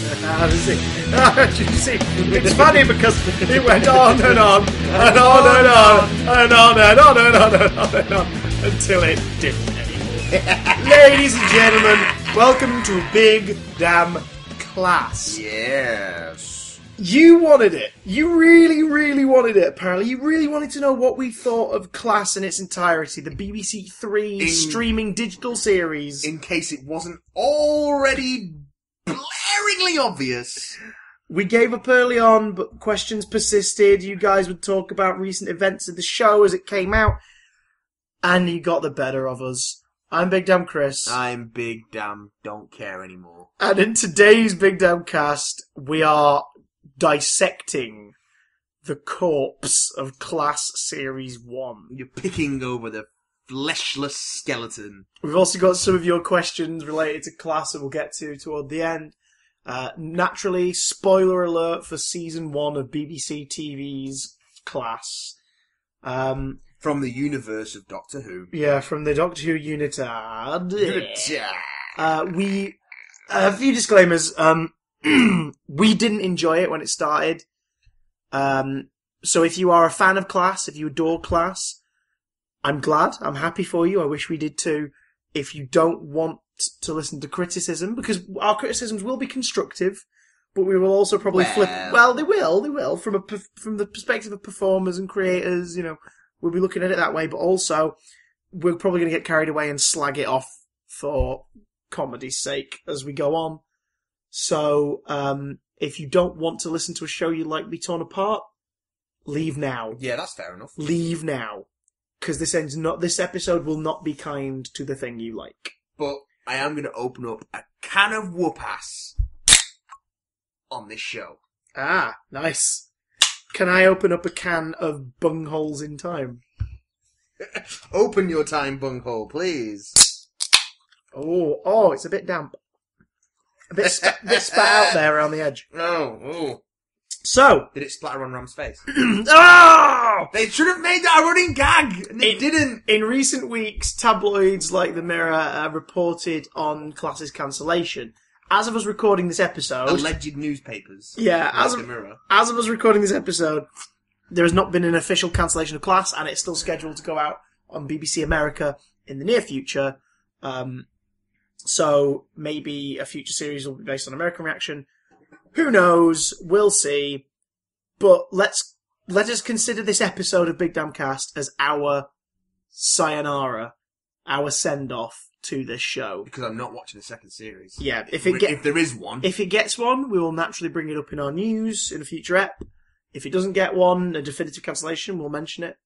You see, it's funny because it went on and on and on and on and on and on and on and on and on until it didn't anymore. Ladies and gentlemen, welcome to Big Damn Class. Yes. You wanted it. You really, really wanted it, apparently. You really wanted to know what we thought of Class in its entirety, the BBC Three streaming digital series. In case it wasn't already blaringly obvious. We gave up early on, but questions persisted. You guys would talk about recent events of the show as it came out, and you got the better of us. I'm Big Damn Chris. I'm Big Damn Don't Care Anymore. And in today's Big Damn Cast, we are dissecting the corpse of Class Series 1. You're picking over the fleshless skeleton. We've also got some of your questions related to Class that we'll get to toward the end. Naturally, spoiler alert for Season 1 of BBC TV's Class. From the universe of Doctor Who. Yeah, from the Doctor Who Unitard. A few disclaimers. We didn't enjoy it when it started. So if you are a fan of Class, if you adore Class, I'm glad. I'm happy for you. I wish we did too. If you don't want to listen to criticism, because our criticisms will be constructive, but we will also probably flip. Well, they will. From the perspective of performers and creators, we'll be looking at it that way. But also, we're probably going to get carried away and slag it off for comedy's sake as we go on. So, if you don't want to listen to a show you like be torn apart, leave now. Yeah, that's fair enough. Leave now. Because this episode will not be kind to the thing you like. But I am going to open up a can of whoop-ass on this show. Ah, nice. Can I open up a can of bungholes in time? Open your time bunghole, please. Oh, it's a bit damp. A bit spat out there around the edge. Oh. So. Did it splatter on Ram's face? Oh! They should have made that a running gag, and they didn't. In recent weeks, tabloids like The Mirror reported on Class's cancellation. As of us recording this episode... Alleged newspapers. Yeah, like The Mirror. As of us recording this episode, there has not been an official cancellation of Class, and it's still scheduled to go out on BBC America in the near future. So maybe a future series will be based on American reaction. Who knows? We'll see. But let us consider this episode of Big Damn Cast as our sayonara, our send-off to this show. Because I'm not watching the second series. Yeah, if there is one. If it gets one, we will naturally bring it up in our news in a future ep. If it doesn't get one, a definitive cancellation, we'll mention it.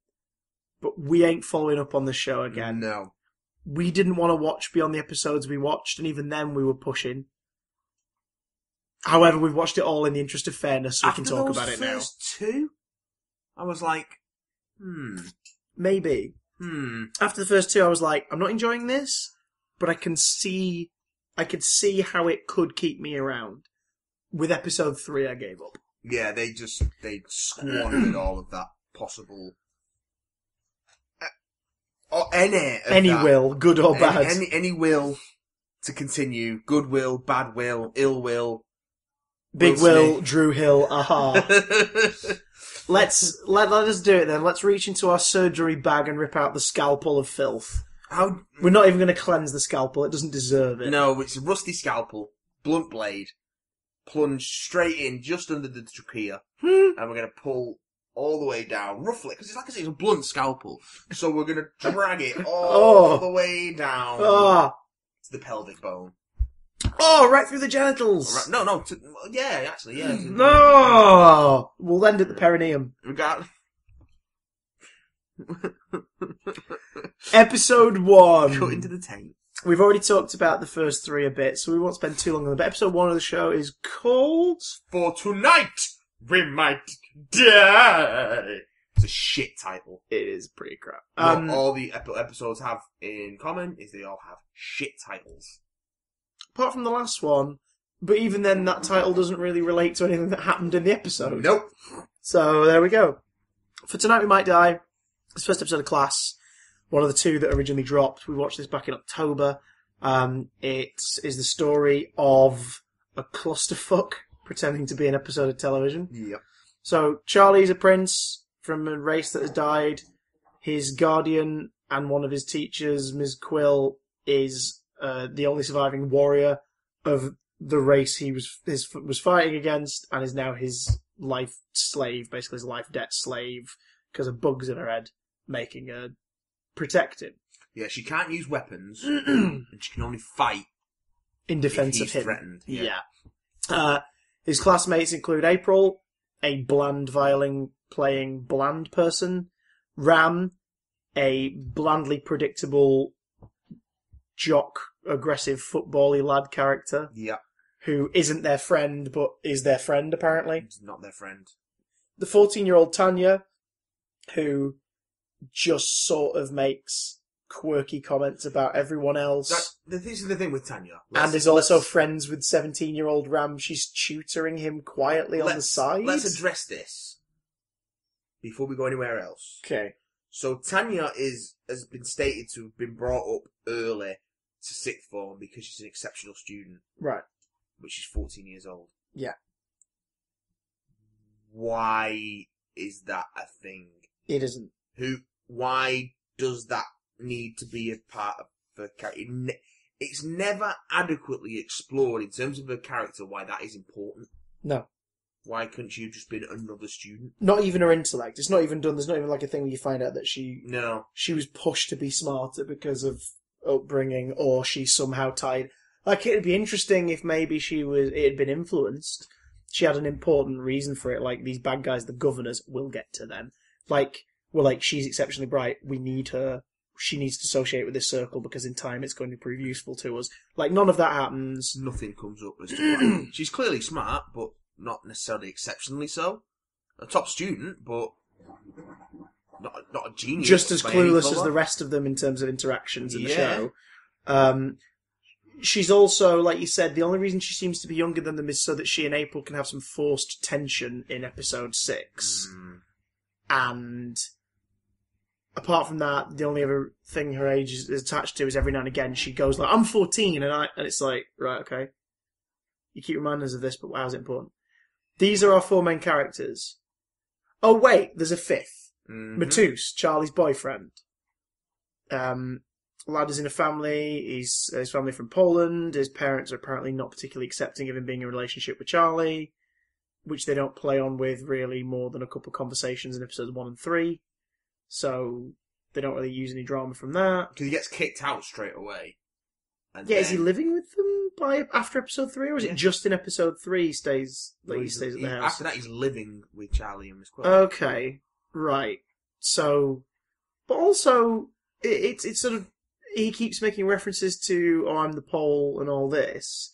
But we ain't following up on the show again. No. We didn't want to watch beyond the episodes we watched, and even then we were pushing. However, we've watched it all in the interest of fairness, so we can talk about it now. After those first two, I was like, Maybe. After the first two, I was like, I'm not enjoying this, but I could see how it could keep me around. With episode 3, I gave up. Yeah, they squandered all of that possible... Any will, good or bad. Any will to continue. Good will, bad will, ill will. Big Will, Drew Hill, aha. Let us do it then. Let's reach into our surgery bag and rip out the scalpel of filth. We're not even going to cleanse the scalpel. It doesn't deserve it. No, it's a rusty scalpel, blunt blade, plunged straight in just under the trachea, and we're going to pull all the way down, roughly, because it's like I say, it's a blunt scalpel. So we're going to drag it all the way down to the pelvic bone. Oh, right through the genitals. Right, no. Yeah. No! We'll end at the perineum. Episode 1. Cut into the tape. We've already talked about the first 3 a bit, so we won't spend too long on it. But episode 1 of the show is called... For Tonight, We Might Die. It's a shit title. It is pretty crap. What all the episodes have in common is they all have shit titles. Apart from the last one, but even then that title doesn't really relate to anything that happened in the episode. Nope. So there we go. For Tonight We Might Die, it's the first episode of Class, one of the 2 that originally dropped. We watched this back in October. It is the story of a clusterfuck pretending to be an episode of television. Yep. So Charlie's a prince from a race that has died. His guardian and one of his teachers, Ms. Quill, is the only surviving warrior of the race he was fighting against, and is now his life slave, basically his life debt slave, because of bugs in her head, making her protect him. Yeah, she can't use weapons, and she can only fight in defense if of him. Threatened. Yeah. His classmates include April, a bland violin playing bland person, Ram, a blandly predictable jock, aggressive football-y lad character. Yeah. Who isn't their friend, but is their friend, apparently. It's not their friend. The 14-year-old Tanya, who just sort of makes quirky comments about everyone else. This is the thing with Tanya. And is also friends with 17-year-old Ram. She's tutoring him quietly on the side. Let's address this before we go anywhere else. Okay. So Tanya has been stated to have been brought up early to sixth form because she's an exceptional student. Right. But she's 14 years old. Yeah. Why is that a thing? It isn't. Why does that need to be a part of the character? It's never adequately explored in terms of her character why that is important. No. Why couldn't she have just been another student? Not even her intellect. It's not even done. There's not even like a thing where you find out that she was pushed to be smarter because of upbringing, or she's somehow tied. Like, it'd be interesting if maybe it had been influenced. She had an important reason for it, like these bad guys, the governors, we'll get to them. Like, she's exceptionally bright, we need her, she needs to associate with this circle because in time it's going to prove useful to us. Like, none of that happens. Nothing comes up as to why. She's clearly smart, but not necessarily exceptionally so. A top student, but not a genius. Just as clueless as the rest of them in terms of interactions in the show. She's also, like you said, the only reason she seems to be younger than them is so that she and April can have some forced tension in episode 6. And apart from that, the only other thing her age is attached to is every now and again she goes like, I'm 14, and it's like, right, okay. You keep reminding us of this, but how's it important? These are our 4 main characters. Oh wait, there's a 5th. Matus, Charlie's boyfriend. Lad is in a family. His family from Poland. His parents are apparently not particularly accepting of him being in a relationship with Charlie, which they don't play on with really more than a couple of conversations in episodes 1 and 3. So they don't really use any drama from that. Because he gets kicked out straight away. Is he living with them after episode 3, or is it just in episode 3 he stays at the house? After that, he's living with Charlie and Miss Quill. Okay, right. So, but also it's sort of. He keeps making references to, I'm the Pole and all this.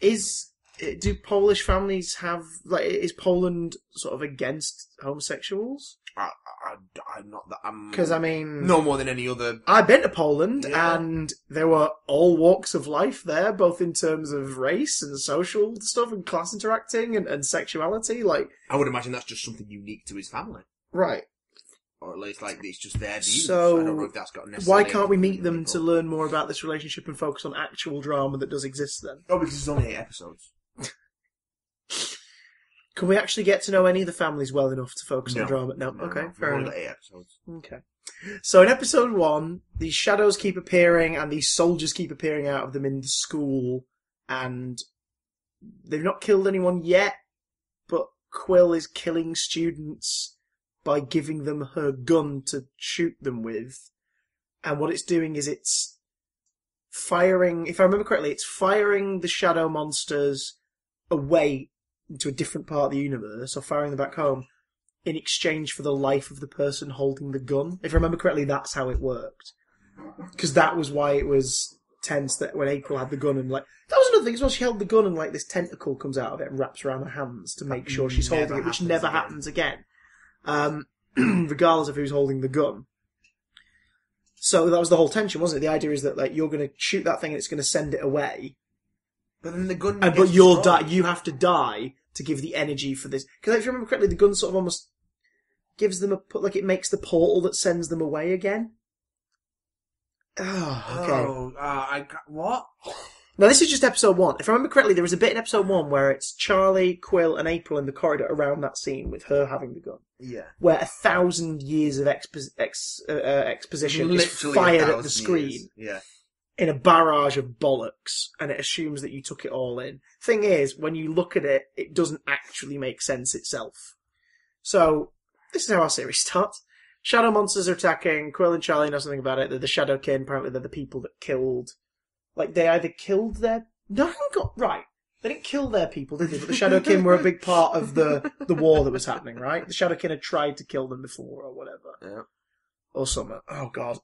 Do Polish families have, like, is Poland sort of against homosexuals? I'm not that. Because, I mean. No more than any other. I've been to Poland, and there were all walks of life there, both in terms of race and social stuff and class interacting and sexuality. Like, I would imagine that's just something unique to his family. Right. Or at least, like, it's just their views. So, I don't know if that's got necessarily... Why can't we meet them to learn more about this relationship and focus on actual drama that does exist then? Oh, because it's only 8 episodes. Can we actually get to know any of the families well enough to focus on drama? No. Okay, fair enough. 8 episodes. Okay. So in episode 1, these shadows keep appearing and these soldiers keep appearing out of them in the school, and they've not killed anyone yet, but Quill is killing students by giving them her gun to shoot them with. And what it's doing is it's firing, if I remember correctly, it's firing the shadow monsters away into a different part of the universe, or firing them back home, in exchange for the life of the person holding the gun. If I remember correctly, that's how it worked. Because that was why it was tense that when April had the gun and like... That was another thing as well, she held the gun and like this tentacle comes out of it and wraps around her hands to make sure she's holding it, which never happens again. Regardless of who's holding the gun. So that was the whole tension, wasn't it? The idea is that like you're going to shoot that thing and it's going to send it away. But then the gun... but you'll die. You have to die to give the energy for this. Because if you remember correctly, the gun sort of almost gives them like it makes the portal that sends them away again. Oh, okay. What? Now, this is just episode 1. If I remember correctly, there was a bit in episode 1 where it's Charlie, Quill, and April in the corridor around that scene with her having the gun. Yeah. Where 1,000 years of exposition is fired at the screen. Yeah. In a barrage of bollocks, and it assumes that you took it all in. Thing is, when you look at it, it doesn't actually make sense itself. So, this is how our series starts. Shadow monsters are attacking. Quill and Charlie know something about it. They're the Shadowkin. Apparently, they're the people that killed. Like, they either killed their. No, I got right. They didn't kill their people, did they? But the Shadowkin were a big part of the war that was happening, right? The Shadowkin had tried to kill them before, or whatever. Yeah. Or something. Oh, God.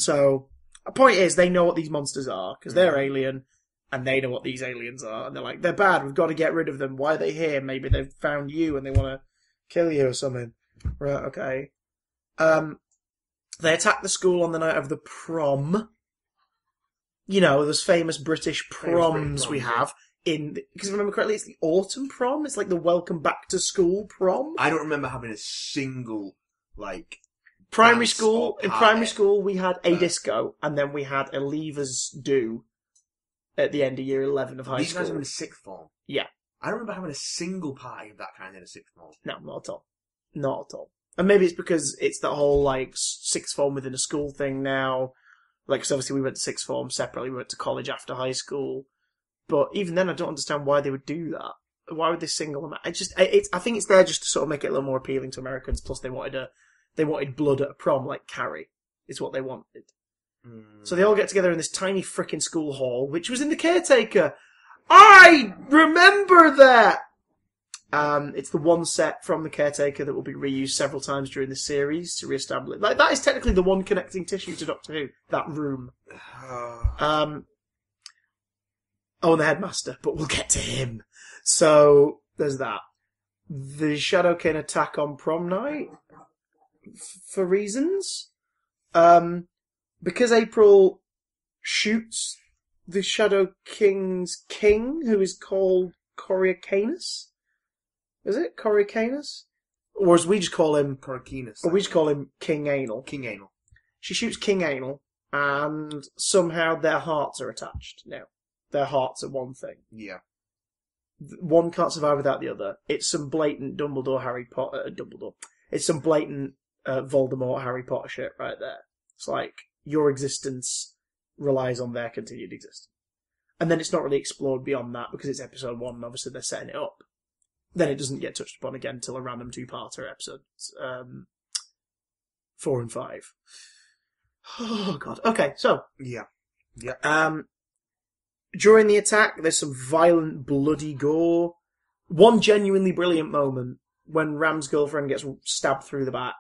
So, the point is, they know what these monsters are, because they're alien, and they know what these aliens are. And they're like, they're bad, we've got to get rid of them. Why are they here? Maybe they've found you, and they want to kill you or something. Right, okay. They attack the school on the night of the prom. You know, those famous British proms we have. Because if I remember correctly, it's the autumn prom. It's like the welcome back to school prom. I don't remember having a single, like... Primary school, in primary school, we had a disco, and then we had a leavers do at the end of year 11 of high school. These guys were in a sixth form? Yeah. I don't remember having a single party of that kind in a sixth form. No, not at all. Not at all. And maybe it's because it's that whole, like, sixth form within a school thing now. Like, because obviously we went to sixth form separately, we went to college after high school. But even then, I don't understand why they would do that. Why would they single them out? I think it's there just to sort of make it a little more appealing to Americans, plus they wanted blood at a prom, like Carrie, is what they wanted. So they all get together in this tiny frickin' school hall, which was in the Caretaker. I remember that! It's the one set from the Caretaker that will be reused several times during the series to re-establish. Like, that is technically the one connecting tissue to Doctor Who, that room. And the Headmaster, but we'll get to him. So, there's that. The Shadowkin attack on prom night. For reasons. Because April shoots the Shadow King's king, who is called Coriolanus. Is it? Coriolanus? Or as we just call him... Coriolanus. Or we just call him King Anal. King Anal. She shoots King Anal, and somehow their hearts are attached now. Their hearts are one thing. Yeah. One can't survive without the other. It's some blatant It's some blatant Voldemort Harry Potter shit right there. It's like, your existence relies on their continued existence. And then it's not really explored beyond that because it's episode 1 and obviously they're setting it up. Then it doesn't get touched upon again until a random 2-parter episodes 4 and 5. Oh god. Okay, so. Yeah. During the attack, there's some violent, bloody gore. One genuinely brilliant moment when Ram's girlfriend gets stabbed through the back.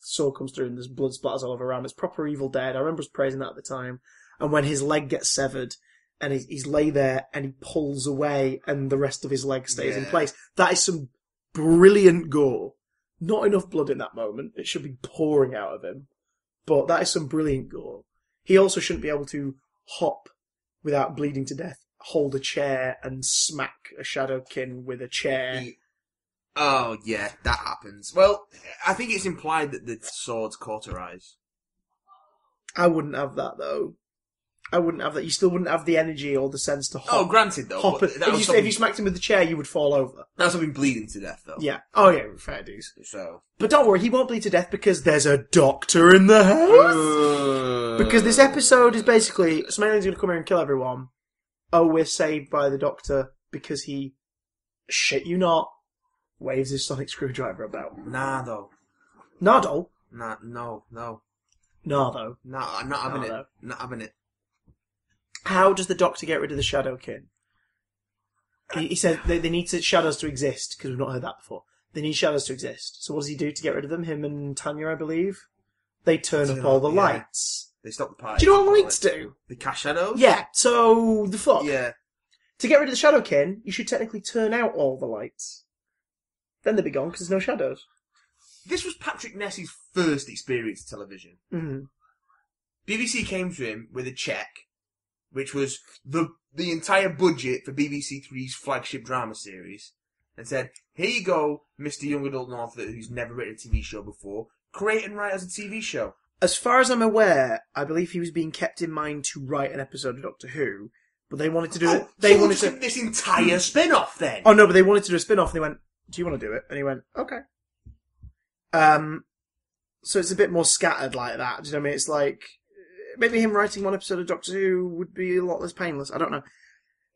Sword comes through and there's blood splatters all over Ram. It's proper Evil Dead. I remember us praising that at the time. And when his leg gets severed and he's lay there and he pulls away and the rest of his leg stays in place. That is some brilliant gore. Not enough blood in that moment. It should be pouring out of him. But that is some brilliant gore. He also shouldn't be able to hop without bleeding to death, hold a chair and smack a Shadowkin with a chair. Oh, yeah, that happens. Well, I think it's implied that the swords cauterize. I wouldn't have that, though. I wouldn't have that. You still wouldn't have the energy or the sense to hop. Oh, granted, though. Hop if you smacked him with the chair, you would fall over. That's something bleeding to death, though. Yeah. Oh, yeah, fair dues. So. But don't worry, he won't bleed to death because there's a doctor in the house. Because this episode is basically, some alien's going to come here and kill everyone. Oh, we're saved by the doctor because he, shit you not, waves his sonic screwdriver about. Nah, though. Nardo? Nah, no. Nardo. Nah, I'm not having Nardo. it. Not having it. How does the Doctor get rid of the Shadowkin? He said they need shadows to exist, because we've not heard that before. They need shadows to exist. So what does he do to get rid of them? Him and Tanya, I believe? They turn up all the lights. They stop the party. Do you know what lights do? The cast shadows? Yeah, so the fuck? Yeah. To get rid of the Shadowkin, you should technically turn out all the lights. Then they'd be gone, because there's no shadows. This was Patrick Nessie's first experience of television. Mm-hmm. BBC came to him with a cheque, which was the entire budget for BBC Three's flagship drama series, and said, here you go, Mr. Young Adult Author who's never written a TV show before, create and write as a TV show. As far as I'm aware, I believe he was being kept in mind to write an episode of Doctor Who, But they wanted to do it. So They we'll wanted just to. give this entire spin-off then. Oh no, but they wanted to do a spin-off, and they went, "Do you want to do it?" And he went, "Okay." So it's a bit more scattered like that. Do you know what I mean? It's like maybe him writing one episode of Doctor Who would be a lot less painless. I don't know.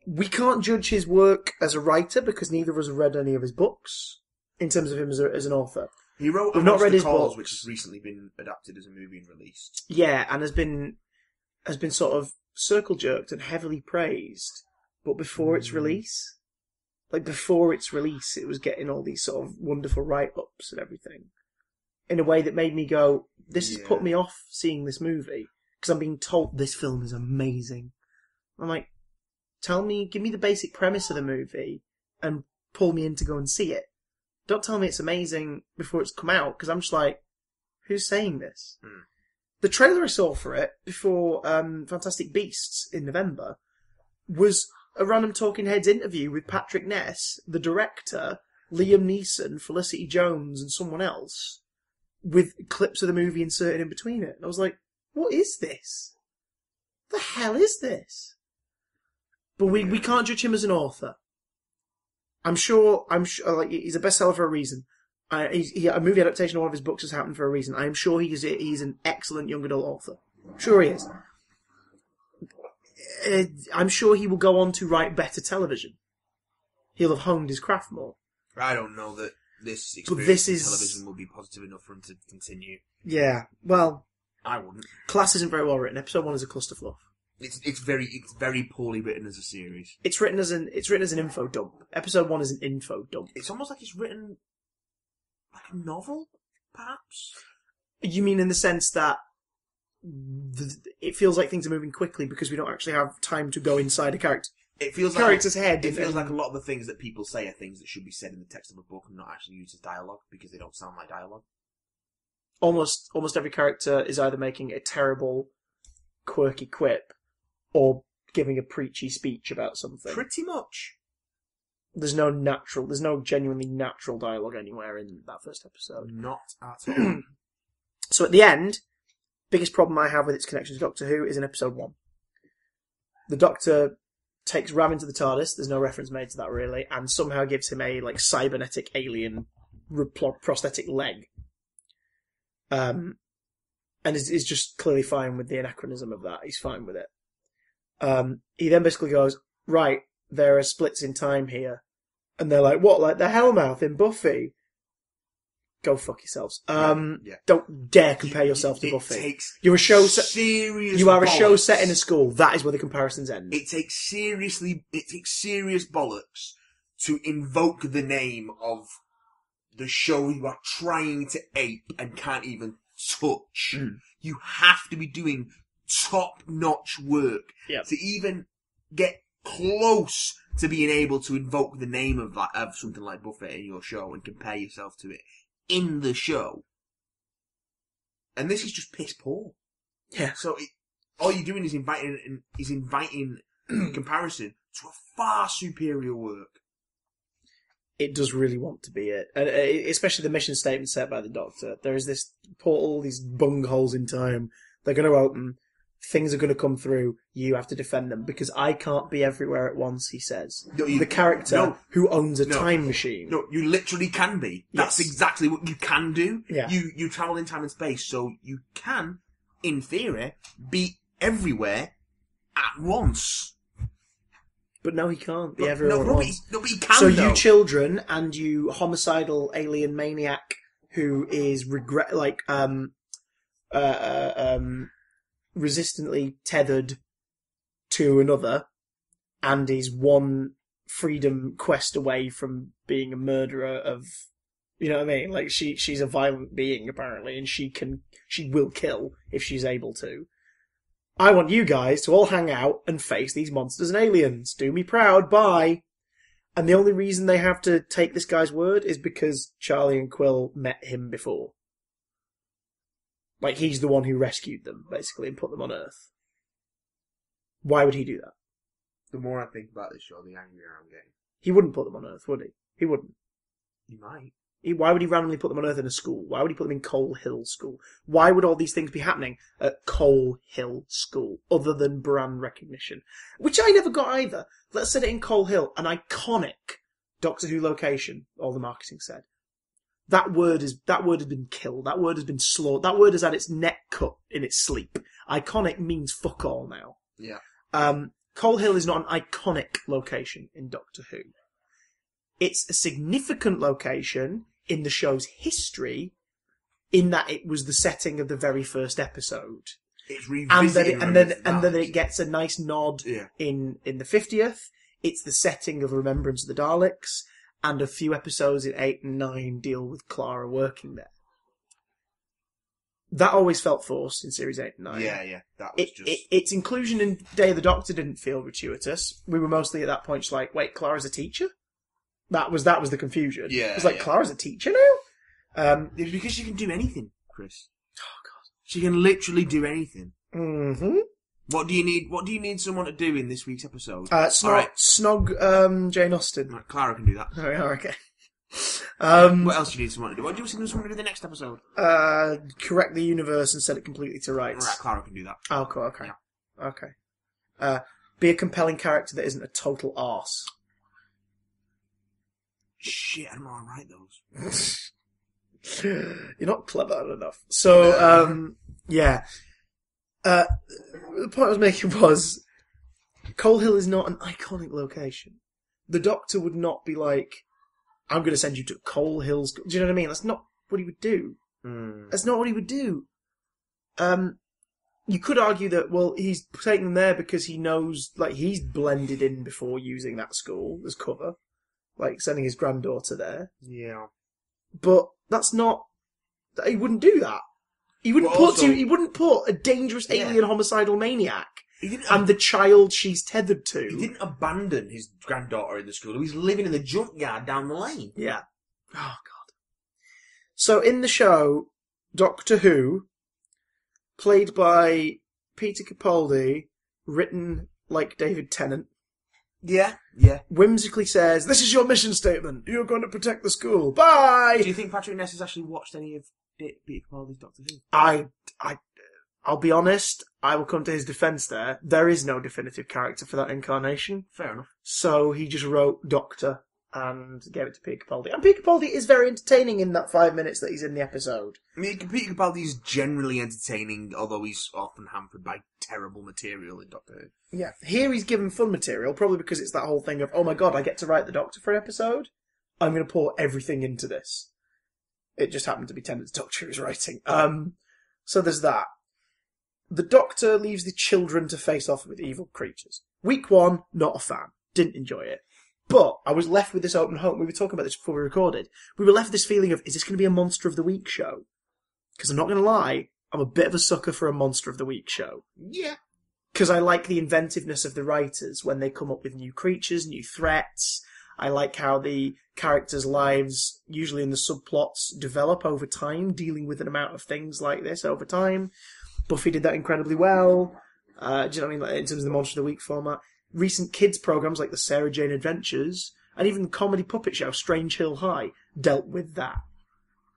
We can't judge his work as a writer because neither of us have read any of his books in terms of him as an author. He wrote We've not read his Calls, books, which has recently been adapted as a movie and released. Yeah, and has been sort of circle jerked and heavily praised. But before its release, it was getting all these sort of wonderful write-ups and everything. In a way that made me go, this has put me off seeing this movie. Because I'm being told this film is amazing. I'm like, give me the basic premise of the movie and pull me in to go and see it. Don't tell me it's amazing before it's come out, because I'm just like, who's saying this? The trailer I saw for it before Fantastic Beasts in November was a random Talking Heads interview with Patrick Ness, the director, Liam Neeson, Felicity Jones, and someone else, with clips of the movie inserted in between it. And I was like, what is this? The hell is this? But we can't judge him as an author. I'm sure, like, he's a bestseller for a reason. A movie adaptation of one of his books has happened for a reason. I am sure he's an excellent young adult author. Sure he is. I'm sure he will go on to write better television. He'll have honed his craft more. I don't know that this experience in television will be positive enough for him to continue. Yeah, well, I wouldn't. Class isn't very well written. Episode 1 is a clusterfluff. It's very poorly written as a series. It's written as an info dump. Episode 1 is an info dump. It's almost like it's written like a novel, perhaps. You mean in the sense that it feels like things are moving quickly because we don't actually have time to go inside a character's head. It feels like a lot of the things that people say are things that should be said in the text of a book and not actually used as dialogue because they don't sound like dialogue. Almost every character is either making a terrible, quirky quip or giving a preachy speech about something. Pretty much. There's no genuinely natural dialogue anywhere in that first episode. Not at all. So at the end, biggest problem I have with its connection to Doctor Who is in episode 1. The Doctor takes Ram into the TARDIS, there's no reference made to that really, and somehow gives him a cybernetic alien prosthetic leg. And is just clearly fine with the anachronism of that. He's fine with it. He then basically goes, right, there are splits in time here. And they're like, what, like the Hellmouth in Buffy? Go fuck yourselves. Don't dare compare yourself to Buffy. You are a show set in a school. That is where the comparisons end. It takes serious bollocks to invoke the name of the show you are trying to ape and can't even touch. You have to be doing top-notch work to even get close to being able to invoke the name of something like Buffett in your show and compare yourself to it in the show. And this is just piss poor. Yeah. So all you're doing is inviting comparison to a far superior work. It does really want to be it. And especially the mission statement set by the Doctor. There is this portal, these bung holes in time. They're going to open. Things are going to come through. You have to defend them. Because I can't be everywhere at once, he says. The character who owns a time machine. No, you literally can be. That's exactly what you can do. Yeah. You travel in time and space, so you can, in theory, be everywhere at once. But no, he can't be everywhere at once. But he can, so though. You children and you homicidal alien maniac who is resistantly tethered to another and is one freedom quest away from being a murderer of, you know what I mean? Like she's a violent being apparently, and she will kill if she's able to. I want you guys to all hang out and face these monsters and aliens. Do me proud, bye. And the only reason they have to take this guy's word is because Charlie and Quill met him before. Like, he's the one who rescued them, basically, and put them on Earth. Why would he do that? The more I think about this show, the angrier I'm getting. He wouldn't put them on Earth, would he? He wouldn't. He might. Why would he randomly put them on Earth in a school? Why would he put them in Coal Hill School? Why would all these things be happening at Coal Hill School, other than brand recognition? Which I never got either. Let's set it in Coal Hill, an iconic Doctor Who location, all the marketing said. That word has been killed. That word has been slaughtered. That word has had its neck cut in its sleep. Iconic means fuck all now. Yeah. Coal Hill is not an iconic location in Doctor Who. It's a significant location in the show's history, in that it was the setting of the very first episode. It's revisiting and then it gets a nice nod in the 50th. It's the setting of Remembrance of the Daleks, and a few episodes in 8 and 9 deal with Clara working there. That always felt forced in series 8 and 9. Yeah. That was its inclusion in Day of the Doctor didn't feel gratuitous. We were mostly at that point just like, wait, Clara's a teacher? That was the confusion. Yeah. It was like, Clara's a teacher now? It's because she can do anything, Chris. Oh, God. She can literally do anything. Mm-hmm. What do you need someone to do in this week's episode? Snog Jane Austen. Right, Clara can do that. Oh, yeah, okay. What else do you need someone to do? What do you need someone to do in the next episode? Correct the universe and set it completely to rights. Right, Clara can do that. Oh, cool, okay. Yeah. Okay. Be a compelling character that isn't a total arse. Shit, I don't know how to write those. You're not clever enough. So, yeah. The point I was making was, Coal Hill is not an iconic location. The Doctor would not be like, I'm going to send you to Coal Hills. Do you know what I mean? That's not what he would do. That's not what he would do. You could argue that, well, he's taking them there because he knows, like, he's blended in before using that school as cover. Like, sending his granddaughter there. Yeah. But that's not... He wouldn't do that. He wouldn't he wouldn't put a dangerous alien homicidal maniac and the child she's tethered to. He didn't abandon his granddaughter in the school. He was living in the junkyard down the lane. Yeah. Oh, God. So, in the show, Doctor Who, played by Peter Capaldi, written like David Tennant, Yeah. whimsically says, "This is your mission statement. You're going to protect the school. Bye!" Do you think Patrick Ness has actually watched any of Peter Capaldi's Doctor Who? I'll be honest, I will come to his defence there. There is no definitive character for that incarnation. Fair enough. So he just wrote Doctor and gave it to Peter Capaldi. And Peter Capaldi is very entertaining in that 5 minutes that he's in the episode. I mean, Peter Capaldi is generally entertaining, although he's often hampered by terrible material in Doctor Who. Yeah. Here he's given fun material, probably because it's that whole thing of, oh my God, I get to write the Doctor for an episode. I'm going to pour everything into this. It just happened to be Tennant's Doctor who's writing. So there's that. The Doctor leaves the children to face off with evil creatures. Week 1, not a fan. Didn't enjoy it. But I was left with this open hope. We were talking about this before we recorded. We were left with this feeling of, is this going to be a Monster of the Week show? Because I'm not going to lie, I'm a bit of a sucker for a Monster of the Week show. Yeah. Because I like the inventiveness of the writers when they come up with new creatures, new threats. I like how the characters' lives, usually in the subplots, develop over time, dealing with an amount of things like this over time. Buffy did that incredibly well. Do you know what I mean? Like, in terms of the Monster of the Week format. Recent kids' programs like the Sarah Jane Adventures, and even the comedy puppet show Strange Hill High, dealt with that.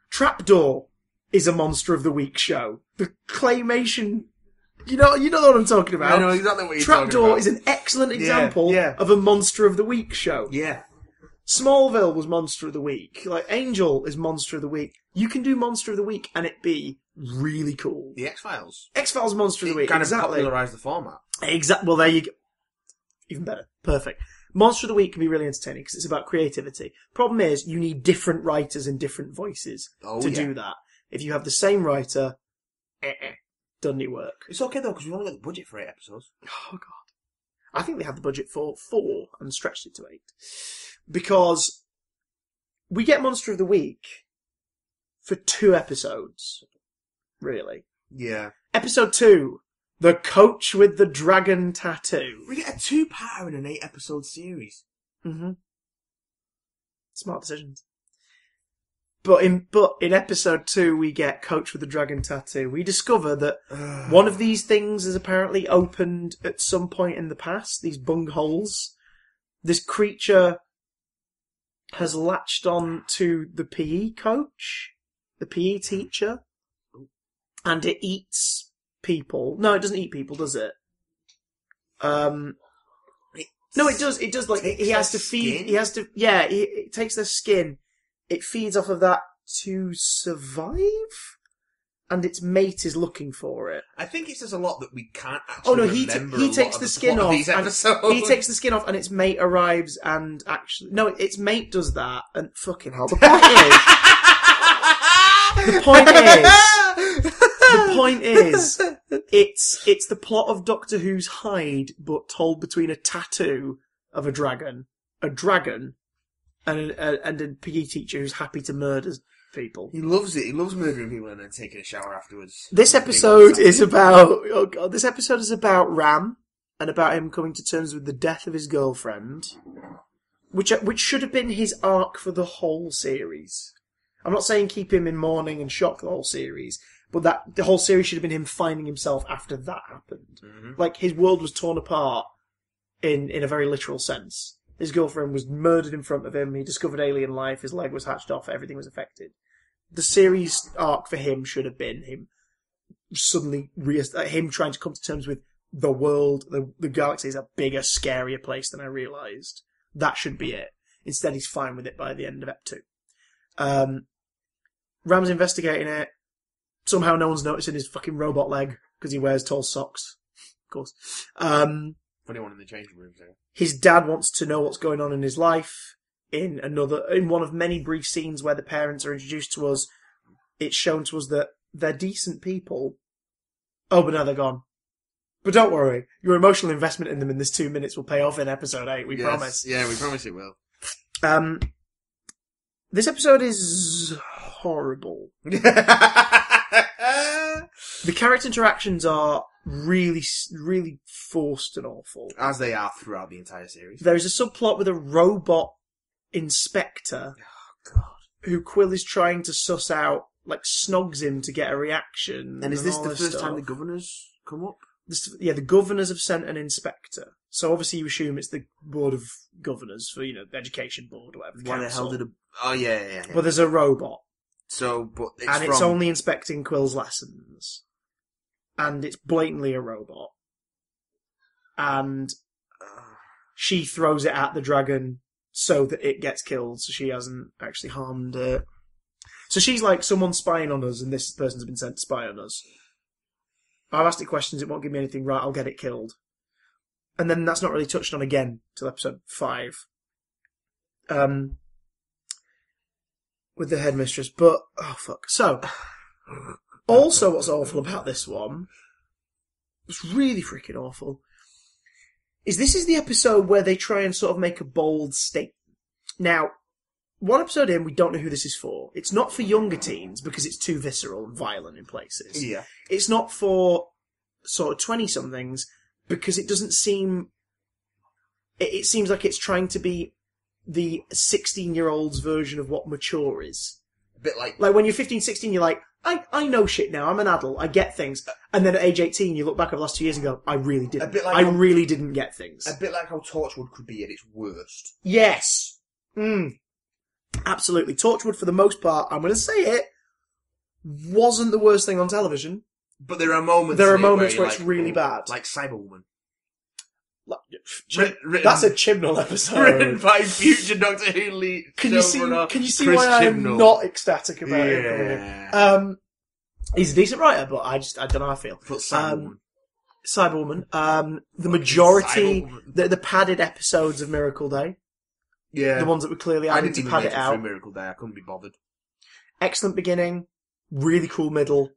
Trapdoor is a Monster of the Week show. The claymation... You know what I'm talking about. I know exactly what you're talking about. Trapdoor is an excellent example of a Monster of the Week show. Yeah. Smallville was Monster of the Week. Like, Angel is Monster of the Week. You can do Monster of the Week and it be really cool. The X-Files. X-Files Monster of the Week. Kind of exactly. popularised the format. Well, there you go. Even better. Perfect. Monster of the Week can be really entertaining because it's about creativity. Problem is, you need different writers and different voices to do that. If you have the same writer, doesn't it work? It's okay though, because we've only got the budget for 8 episodes. Oh, God. I think they had the budget for 4 and stretched it to 8. Because we get Monster of the Week for 2 episodes, really. Yeah. Episode 2, The Coach with the Dragon Tattoo. We get a 2-parter in an 8-episode series. Mm-hmm. Smart decisions. But in episode 2, we get Coach with the Dragon Tattoo. We discover that one of these things is apparently opened at some point in the past, these bung holes. This creature has latched on to the PE coach, the PE teacher, and it eats people. No, it doesn't eat people, does it? No, it does. It does. Like he has to feed. Skin? He has to. Yeah, it takes their skin. It feeds off of that to survive, and its mate is looking for it. I think it says a lot that we can't actually. Oh no, remember he a takes lot the of skin plot of off. these And episodes. he takes the skin off, and its mate arrives, and actually, no, its mate does that, and fucking hell. The point is, it's the plot of Doctor Who's Hyde, but told between a tattoo of a dragon, and a PE teacher who's happy to murder people. He loves it. He loves murdering people and then taking a shower afterwards. This episode is about Ram and about him coming to terms with the death of his girlfriend, which should have been his arc for the whole series. I'm not saying keep him in mourning and shock the whole series, but that the whole series should have been him finding himself after that happened. Mm-hmm. Like his world was torn apart in a very literal sense. His girlfriend was murdered in front of him. He discovered alien life. His leg was hatched off. Everything was affected. The series arc for him should have been him suddenly him trying to come to terms with the world. The galaxy is a bigger, scarier place than I realised. That should be it. Instead, he's fine with it by the end of Ep 2. Ram's investigating it. Somehow no one's noticing his fucking robot leg because he wears tall socks. Of course. Funny one in the changing rooms there. His dad wants to know what's going on in his life. In one of many brief scenes where the parents are introduced to us, it's shown to us that they're decent people. Oh, but now they're gone. But don't worry, your emotional investment in them in this 2 minutes will pay off in episode 8, we promise. Yeah, we promise it will. This episode is horrible. The character interactions are really, really forced and awful. As they are throughout the entire series. There is a subplot with a robot inspector who Quill is trying to suss out, like snogs him to get a reaction. And is this all the first stuff. time the governors come up? The governors have sent an inspector. So obviously you assume it's the board of governors for, the education board or whatever. Why the hell did Oh, yeah. But there's a robot. So, but it's only inspecting Quill's lessons. And it's blatantly a robot. And she throws it at the dragon so that it gets killed, so she hasn't actually harmed it. So she's like, someone's spying on us, and this person's been sent to spy on us. I've asked it questions, it won't give me anything right, I'll get it killed. And then that's not really touched on again till episode 5. With the headmistress, but, oh fuck. So, also what's awful about this one, it's really freaking awful, is this is the episode where they try and sort of make a bold statement. Now, one episode in, we don't know who this is for. It's not for younger teens, because it's too visceral and violent in places. Yeah. It's not for sort of 20-somethings, because it doesn't seem... It seems like it's trying to be the 16-year-old's version of what mature is. A bit like... Like, when you're 15, 16, you're like, I know shit now, I'm an adult, I get things. And then at age 18, you look back over the last 2 years and go, I really didn't. I really didn't get things. A bit like how Torchwood could be at its worst. Yes! Absolutely. Torchwood, for the most part, I'm going to say it, wasn't the worst thing on television. But there are moments where it's really bad. Like Cyberwoman. That's a Chibnall episode. Written by future Doctor Who lead. Can you see why I'm not ecstatic about it? He's a decent writer, but I don't know how I feel. Cyberwoman. The majority, the padded episodes of Miracle Day. Yeah. The ones that were clearly added to pad it out. Miracle Day. I couldn't be bothered. Excellent beginning. Really cool middle.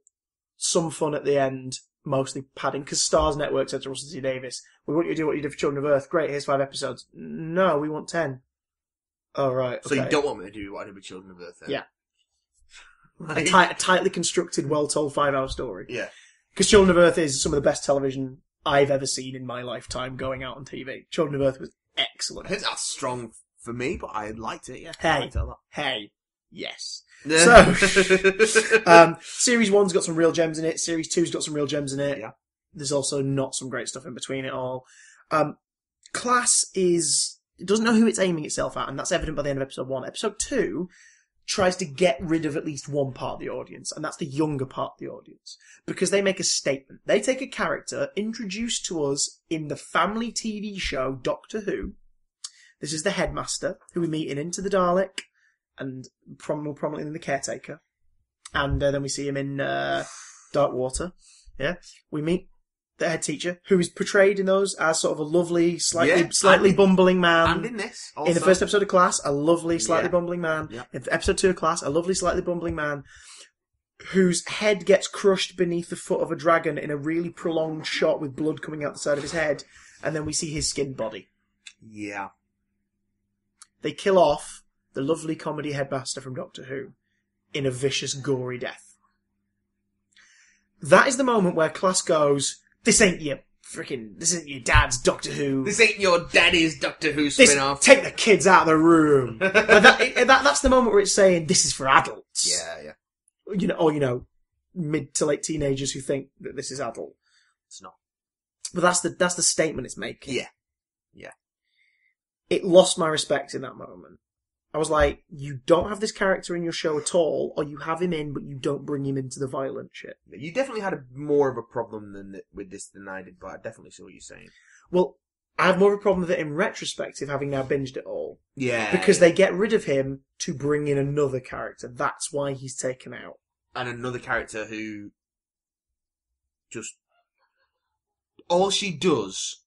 Some fun at the end. Mostly padding. Because Stars Network said to Russell T Davis, we want you to do what you did for Children of Earth. Great, here's 5 episodes. No, we want 10. Oh, right. Okay. So you don't want me to do what I did with Children of Earth then? Yeah. A tightly constructed, well-told 5-hour story. Yeah. Because Children of Earth is some of the best television I've ever seen in my lifetime going out on TV. Children of Earth was excellent. I think that's strong for me, but I liked it, yeah. Hey. Yes. Yeah. So, Series 1's got some real gems in it. Series 2's got some real gems in it. Yeah. There's also not some great stuff in between it all. Class is it doesn't know who it's aiming itself at, and that's evident by the end of episode 1. Episode 2 tries to get rid of at least one part of the audience, and that's the younger part of the audience, because they make a statement. They take a character introduced to us in the family TV show Doctor Who. This is the headmaster, who we meet in Into the Dalek, and more prominently in The Caretaker. And then we see him in Dark Water. Yeah, we meet the head teacher, who is portrayed in those as sort of a lovely, slightly bumbling man. And in this, also. In the first episode of Class, a lovely, slightly bumbling man. Yeah. In episode 2 of Class, a lovely, slightly bumbling man whose head gets crushed beneath the foot of a dragon in a really prolonged shot with blood coming out the side of his head, and then we see his skinned body. Yeah. They kill off the lovely comedy headmaster from Doctor Who in a vicious, gory death. That is the moment where Class goes, this isn't your dad's Doctor Who. This ain't your daddy's Doctor Who spin-off. Take the kids out of the room. That's the moment where it's saying, this is for adults. Yeah. Or mid to late teenagers who think that this is adult. It's not. But that's the statement it's making. Yeah. It lost my respect in that moment. I was like, you don't have this character in your show at all, or you have him in, but you don't bring him into the violent shit. You definitely had more of a problem with this than I did, but I definitely see what you're saying. Well, I have more of a problem with it in retrospective, having now binged it all. Yeah. Because they get rid of him to bring in another character. That's why he's taken out. And another character who just... all she does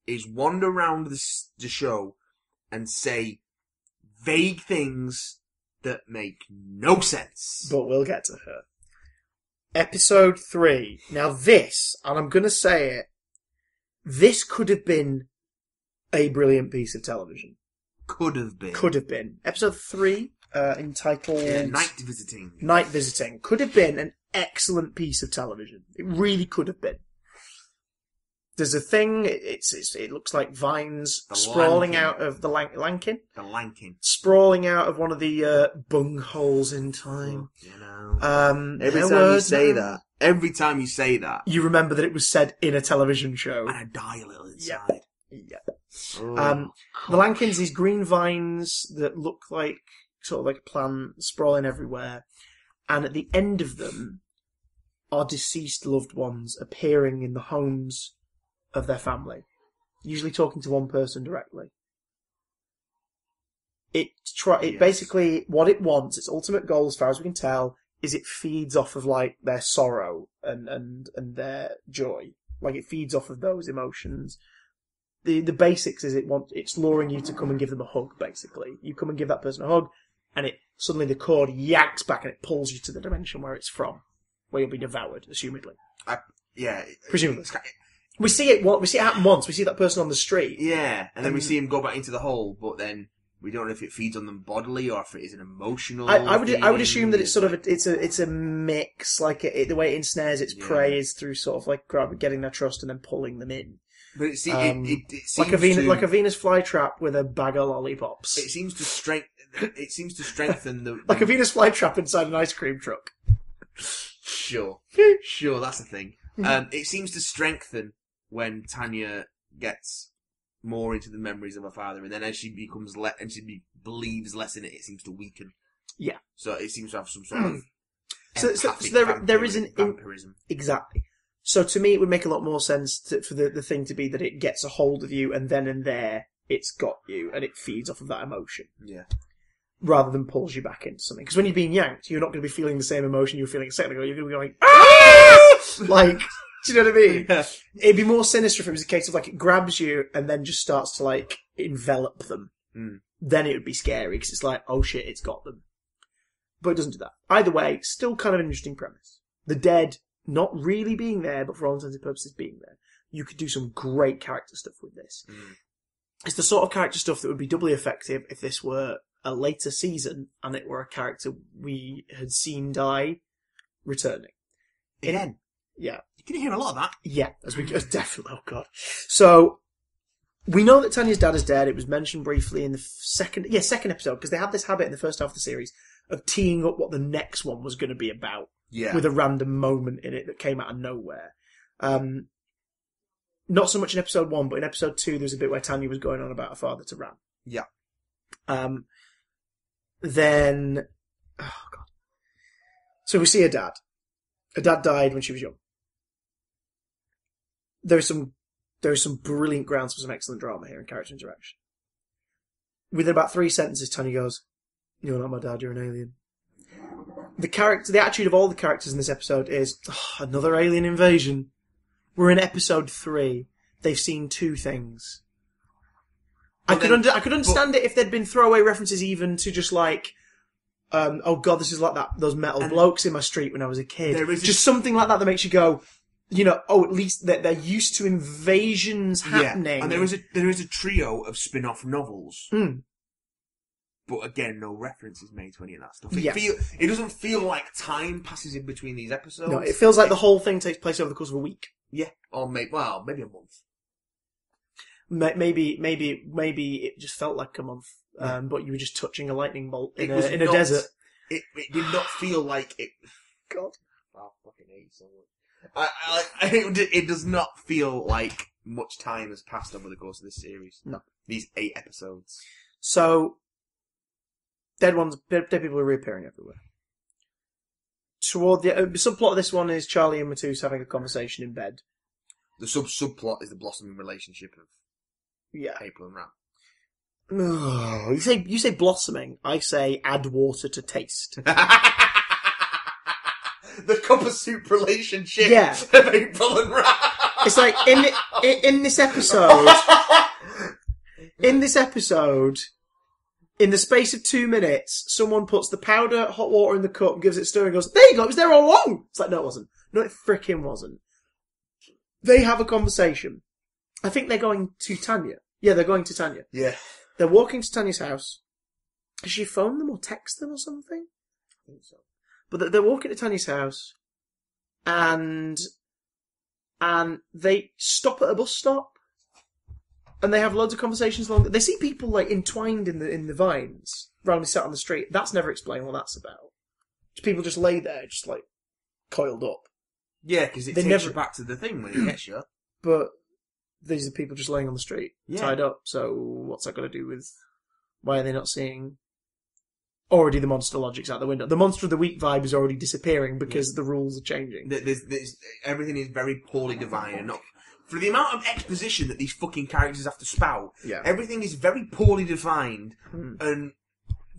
is wander around the show and say vague things that make no sense. But we'll get to her. Episode 3. Now this, and I'm going to say it, this could have been a brilliant piece of television. Could have been. Episode 3, entitled... Night Visiting. Night Visiting. Could have been an excellent piece of television. It really could have been. There's a thing, it looks like vines sprawling out of the Lankin? The Lankin. Sprawling out of one of the bung holes in time. Every time you say that, you remember that it was said in a television show. And I die a little inside. Yeah. The Lankins, these green vines that look like, sort of like a plant, sprawling everywhere. And at the end of them are deceased loved ones appearing in the homes of their family, usually talking to one person directly. Basically, what it wants, its ultimate goal, as far as we can tell, is it feeds off of like their sorrow and their joy. Like it feeds off of those emotions. The basics is it's luring you to come and give them a hug. Basically, you come and give that person a hug, and it suddenly the cord yanks back and it pulls you to the dimension where it's from, where you'll be devoured, assumedly. Presumably. We see it happen once. We see that person on the street. Yeah, and then we see him go back into the hole, but then we don't know if it feeds on them bodily or if it is an emotional. I would assume that it's sort of it's a mix, like the way it ensnares its prey is through sort of like getting their trust and then pulling them in. But it seems like a Venus flytrap with a bag of lollipops. It seems to strengthen the like a Venus flytrap inside an ice cream truck. Sure, that's the thing. It seems to strengthen when Tanya gets more into the memories of her father, and then as she becomes believes less in it, it seems to weaken. Yeah. So it seems to have some sort of there is an vampirism. Exactly. So to me, it would make a lot more sense for the thing to be that it gets a hold of you, and then and there it's got you, and it feeds off of that emotion. Yeah. Rather than pulls you back into something, because when you're being yanked, you're not going to be feeling the same emotion you were feeling a second ago. You're going to be going, ah! Like. Do you know what I mean? Yeah. It'd be more sinister if it was a case of like it grabs you and then just starts to like envelop them. Then it would be scary because it's like, oh shit, it's got them. But it doesn't do that. Either way, still kind of an interesting premise. The dead not really being there, but for all intents and purposes being there. You could do some great character stuff with this. It's the sort of character stuff that would be doubly effective if this were a later season and it were a character we had seen die returning. Again. Yeah. You can hear a lot of that. Yeah, definitely. Oh god. So we know that Tanya's dad is dead. It was mentioned briefly in the second episode, because they had this habit in the first half of the series of teeing up what the next one was going to be about. Yeah. With a random moment in it that came out of nowhere. not so much in episode 1, but in episode 2, there was a bit where Tanya was going on about her father to Ram. Yeah. Then, oh god. So we see her dad. Her dad died when she was young. There is some brilliant grounds for some excellent drama here and character interaction. Within about 3 sentences, Tanya goes, "You're not my dad, you're an alien." The attitude of all the characters in this episode is, another alien invasion. We're in episode 3. They've seen 2 things. I could understand it if there'd been throwaway references even to just like, oh god, this is like those metal blokes in my street when I was a kid. Just something like that makes you go, at least they're used to invasions happening. And there is a trio of spin-off novels. Mm. But again, no reference is made to any of that stuff. It doesn't feel like time passes in between these episodes. No, it feels like the whole thing takes place over the course of a week. Yeah, or maybe a month. Maybe it just felt like a month, but you were just touching a lightning bolt in a desert. It did not feel like it. God, I fucking hate someone. It does not feel like much time has passed over the course of this series. No, these 8 episodes. So, dead people are reappearing everywhere. Toward the subplot of this one is Charlie and Matus having a conversation in bed. The subplot is the blossoming relationship of April and Ram. Oh, you say blossoming. I say add water to taste. The cup of soup relationship of April and Ram. It's like in this episode. In the space of 2 minutes, someone puts the powder hot water in the cup, gives it a stir, and goes, "There you go, it was there all along!" It's like, no, it wasn't. No, it frickin' wasn't. They have a conversation. I think they're going to Tanya. Yeah, they're going to Tanya. Yeah. They're walking to Tanya's house. Has she phoned them or texted them or something? I think so. But they're walking to Tanya's house, and they stop at a bus stop. And they have loads of conversations along. They see people like entwined in the vines, randomly sat on the street. That's never explained what that's about. People just lay there, just like coiled up. Yeah, because it takes you back to the thing when it gets you. But these are people just laying on the street, tied up. So what's that got to do with? Why are they not seeing? Already the monster logic's out the window. The monster of the week vibe is already disappearing because the rules are changing. Everything is very poorly defined and not. For the amount of exposition that these fucking characters have to spout, everything is very poorly defined and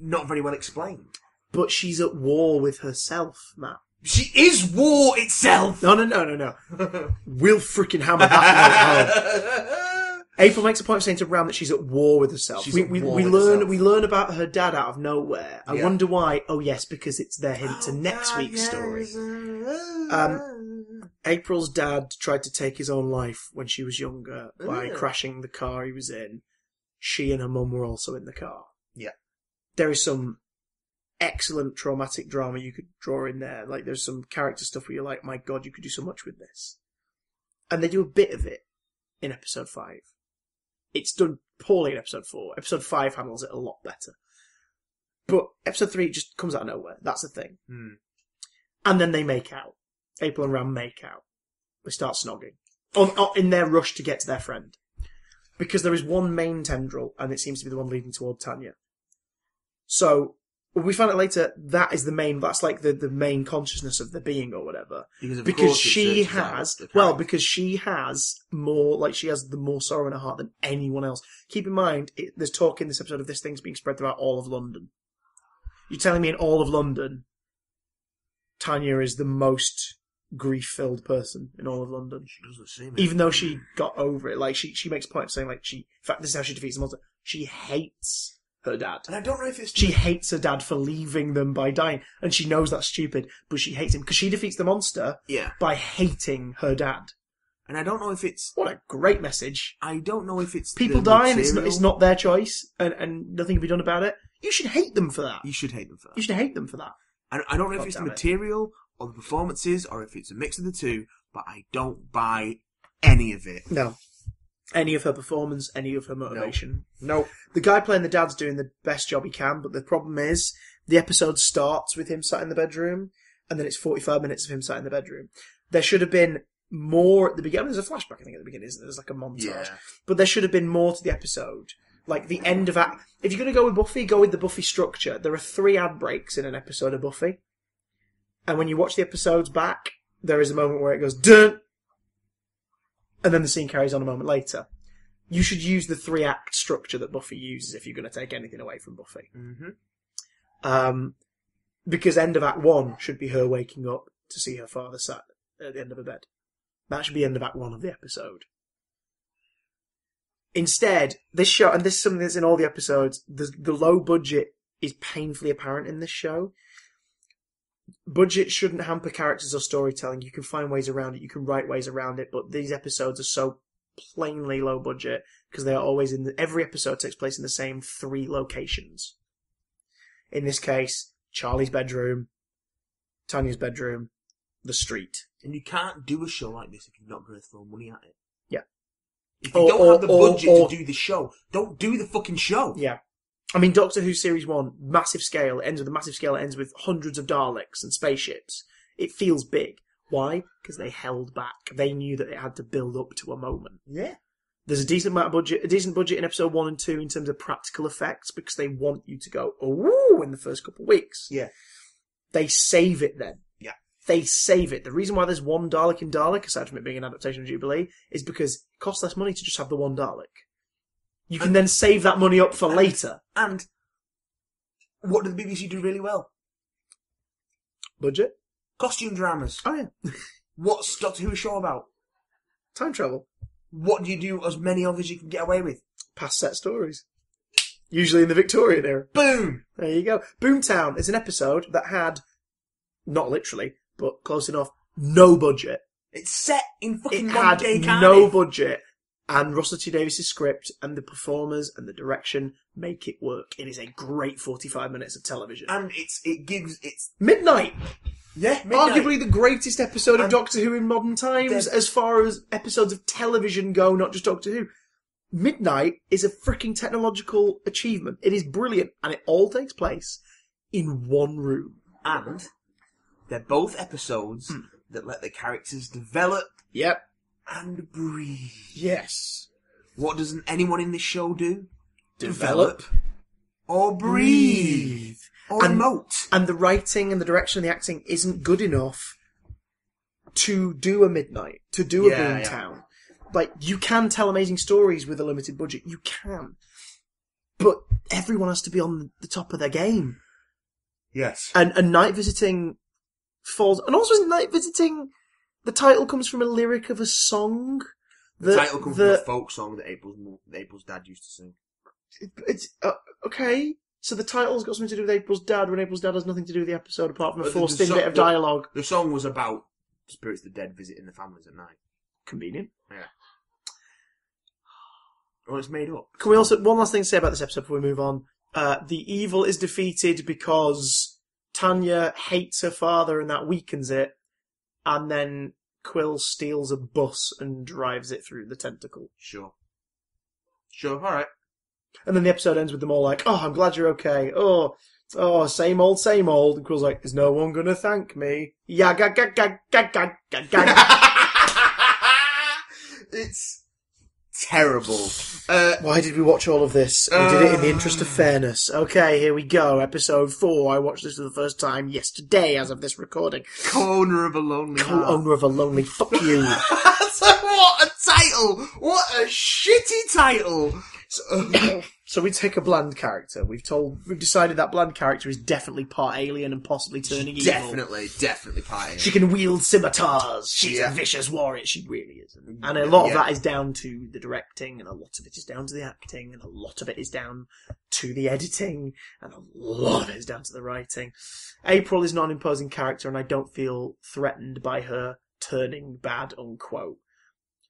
not very well explained. But she's at war with herself, Matt. She is war itself! No. We'll freaking hammer that home. April makes a point of saying to Ram that she's at war with herself. We learn about her dad out of nowhere. I wonder why. Oh yes, because it's their hint to next week's story. April's dad tried to take his own life when she was younger by crashing the car he was in. She and her mum were also in the car. Yeah. There is some excellent traumatic drama you could draw in there. Like, there's some character stuff where you're like, my god, you could do so much with this. And they do a bit of it in episode 5. It's done poorly in episode 4. Episode 5 handles it a lot better. But episode 3 just comes out of nowhere. That's the thing. And then they make out. April and Ram make out. They start snogging. In their rush to get to their friend. Because there is one main tendril, and it seems to be the one leading toward Tanya. So, we find out later, that's like the main consciousness of the being or whatever. Because she has more, she has the more sorrow in her heart than anyone else. Keep in mind, there's talk in this episode of this thing's being spread throughout all of London. You're telling me in all of London, Tanya is the most grief-filled person in all of London. She doesn't seem it. Even though she got over it. Like, she makes a point of saying, in fact, this is how she defeats the monster. She hates her dad. And I don't know if it's... She hates her dad for leaving them by dying. And she knows that's stupid, but she hates him. Because she defeats the monster by hating her dad. And I don't know if it's... What a great message. I don't know if it's... People die and it's not their choice, and nothing can be done about it. You should hate them for that. You should hate them for that. You should hate them for that. I don't know if it's the material or the performances or if it's a mix of the two, but I don't buy any of it. No. Any of her performance, any of her motivation. No. The guy playing the dad's doing the best job he can, but the problem is the episode starts with him sat in the bedroom, and then it's 45 minutes of him sat in the bedroom. There should have been more at the beginning. There's a flashback, I think, at the beginning, isn't there? There's like a montage. Yeah. But there should have been more to the episode. Like the end of act. If you're going to go with Buffy, go with the Buffy structure. There are 3 ad breaks in an episode of Buffy. And when you watch the episodes back, there is a moment where it goes, dun! And then the scene carries on a moment later. You should use the 3-act structure that Buffy uses if you're going to take anything away from Buffy. Mm-hmm. Because end of Act 1 should be her waking up to see her father sat at the end of her bed. That should be end of Act 1 of the episode. Instead, this show, and this is something that's in all the episodes, the low budget is painfully apparent in this show. Budget shouldn't hamper characters or storytelling. You can find ways around it, you can write ways around it, but these episodes are so plainly low budget because they are always every episode takes place in the same 3 locations. In this case, Charlie's bedroom, Tanya's bedroom, the street. And you can't do a show like this if you're not going to throw money at it. Yeah. If you don't have the budget to do the show, don't do the fucking show. Yeah. I mean, Doctor Who Series 1, massive scale. It ends with a massive scale. It ends with hundreds of Daleks and spaceships. It feels big. Why? Because they held back. They knew that it had to build up to a moment. Yeah. There's a decent budget in episode 1 and 2 in terms of practical effects because they want you to go, ooh, in the first couple of weeks. Yeah. They save it then. Yeah. They save it. The reason why there's 1 Dalek in Dalek, aside from it being an adaptation of Jubilee, is because it costs less money to just have the 1 Dalek. You can then save that money up for later. And what do the BBC do really well? Budget? Costume dramas. Oh, yeah. What's Doctor Who a show about? Time travel. What do you do as many of as you can get away with? Past set stories. Usually in the Victorian era. Boom! There you go. Boomtown is an episode that had, not literally, but close enough, no budget. It's set in fucking It modern had day no Cardiff. budget, and Russell T Davies' script and the performers and the direction make it work. It is a great 45 minutes of television. And it gives Midnight! Yeah, Midnight. Arguably the greatest episode of Doctor Who in modern times, as far as episodes of television go, not just Doctor Who. Midnight is a freaking technological achievement. It is brilliant, and it all takes place in one room. And they're both episodes that let the characters develop Yep. and breathe. Yes. What doesn't anyone in this show do? Develop. Or breathe. Or emote. And the writing and the direction and the acting isn't good enough to do a Midnight, to do a Boomtown. Like, you can tell amazing stories with a limited budget. You can. But everyone has to be on the top of their game. Yes. And Night Visiting falls... And also, isn't Night Visiting... The title comes from a lyric of a song. The title comes from a folk song that April's dad used to sing. It's... okay. So the title's got something to do with April's dad, when April's dad has nothing to do with the episode, apart from a forced-in bit of dialogue. The song was about spirits of the dead visiting the families at night. Convenient. Yeah. Well, it's made up. Can we also... One last thing to say about this episode before we move on. The evil is defeated because Tanya hates her father and that weakens it, and then Quill steals a bus and drives it through the tentacle. Sure, alright. And then the episode ends with them all like, oh, I'm glad you're okay. Oh, same old, same old. And Quill's like, is no one gonna thank me? Yeah, gag, gag, gag, gag, gag, gag, gag. It's terrible. Why did we watch all of this? We did it in the interest of fairness. Okay, here we go. Episode 4. I watched this for the first time yesterday as of this recording. Co-owner of a lonely heart. Co-owner of a lonely... Fuck you. So what a title! What a shitty title! So we take a bland character. We've decided that bland character is definitely part alien and possibly turning evil. Definitely part alien. She can wield scimitars. She's a vicious warrior. She really is. And a lot of that is down to the directing, and a lot of it is down to the acting, and a lot of it is down to the editing, and a lot of it is down to the writing. April is not an imposing character, and I don't feel threatened by her turning bad, unquote.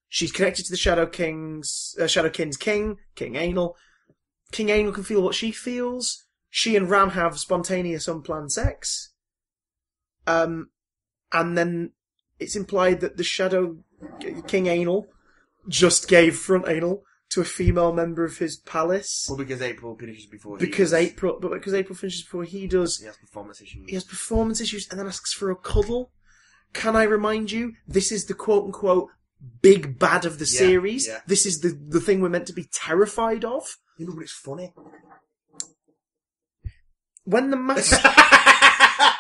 She's connected to the Shadow King's king, King Anal. King Anal can feel what she feels. She and Ram have spontaneous, unplanned sex. And then it's implied that the Shadow King Anal just gave front anal to a female member of his palace. Well, because April finishes before he does. Because April finishes before he does. He has performance issues. He has performance issues and then asks for a cuddle. can I remind you, this is the quote-unquote big bad of the series. Yeah. This is the thing we're meant to be terrified of. You know, but it's funny. When the master...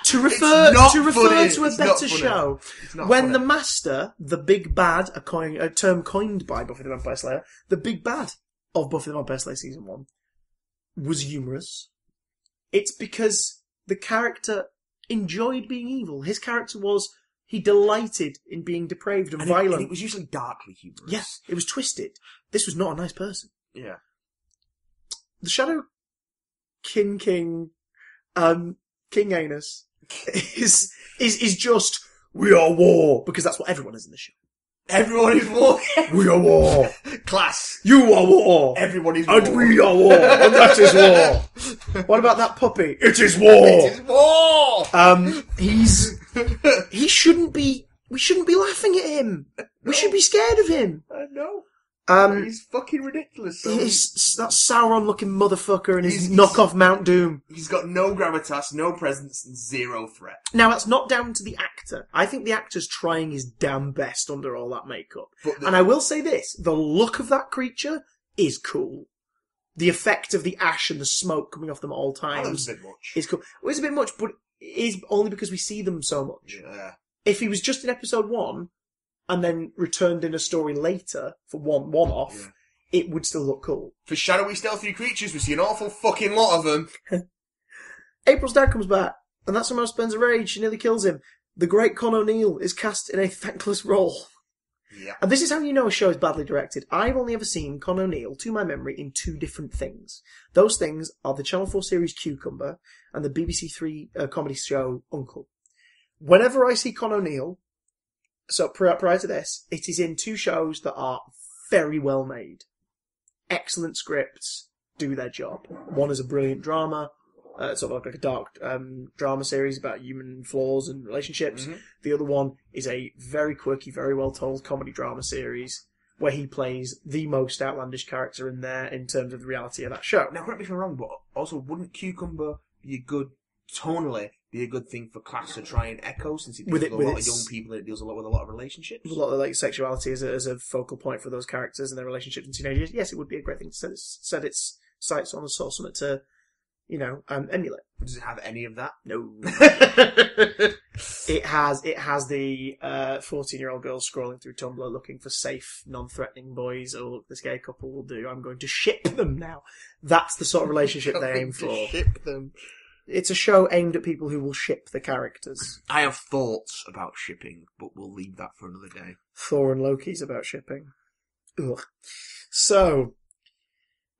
to refer to a better show, when the master, the big bad, a term coined by Buffy the Vampire Slayer, the big bad of Buffy the Vampire Slayer Season 1, was humorous, it's because the character enjoyed being evil. His character he delighted in being depraved and violent. And it was usually darkly humorous. Yes, it was twisted. This was not a nice person. Yeah. The Shadow King Anus is just, we are war, because that's what everyone is in the show. Everyone is war. We are war. Class. You are war. Everyone is war. And we are war. And that is war. What about that puppy? It is war. It is war. We shouldn't be laughing at him. No. We should be scared of him. I know. He's fucking ridiculous. He's that Sauron-looking motherfucker and his knockoff Mount Doom. He's got no gravitas, no presence, and zero threat. Now, that's not down to the actor. I think the actor's trying his damn best under all that makeup. And I will say this, the look of that creature is cool. The effect of the ash and the smoke coming off them at all times a bit much. is cool. Well, it's a bit much, but it is only because we see them so much. Yeah. If he was just in episode 1... and then returned in a story later for one-off, it would still look cool. For shadowy, stealthy creatures, we see an awful fucking lot of them. April's dad comes back, and that's when Mouse spends a rage. She nearly kills him. The great Con O'Neill is cast in a thankless role. Yeah. And this is how you know a show is badly directed. I've only ever seen Con O'Neill, to my memory, in 2 different things. Those things are the Channel 4 series Cucumber and the BBC 3 comedy show Uncle. Whenever I see Con O'Neill... So prior to this, it is in 2 shows that are very well made. Excellent scripts, do their job. One is a brilliant drama, sort of like a dark drama series about human flaws and relationships. Mm-hmm. The other one is a very quirky, very well told comedy drama series where he plays the most outlandish character in there in terms of the reality of that show. Now, correct me if I'm wrong, but also wouldn't Cucumber be a good tonally? Be a good thing for class to try and echo, since it deals with a lot of young people and it deals with a lot of relationships. A lot of like sexuality as a focal point for those characters and their relationships in teenagers. Yes, it would be a great thing to set its sights on, or something to, emulate. Does it have any of that? No. It has the 14-year-old girl scrolling through Tumblr looking for safe, non-threatening boys. Oh, look, this gay couple will do. I'm going to ship them now. That's the sort of relationship they aim for. Ship them. It's a show aimed at people who will ship the characters. I have thoughts about shipping, but we'll leave that for another day. Thor and Loki's about shipping. Ugh. So,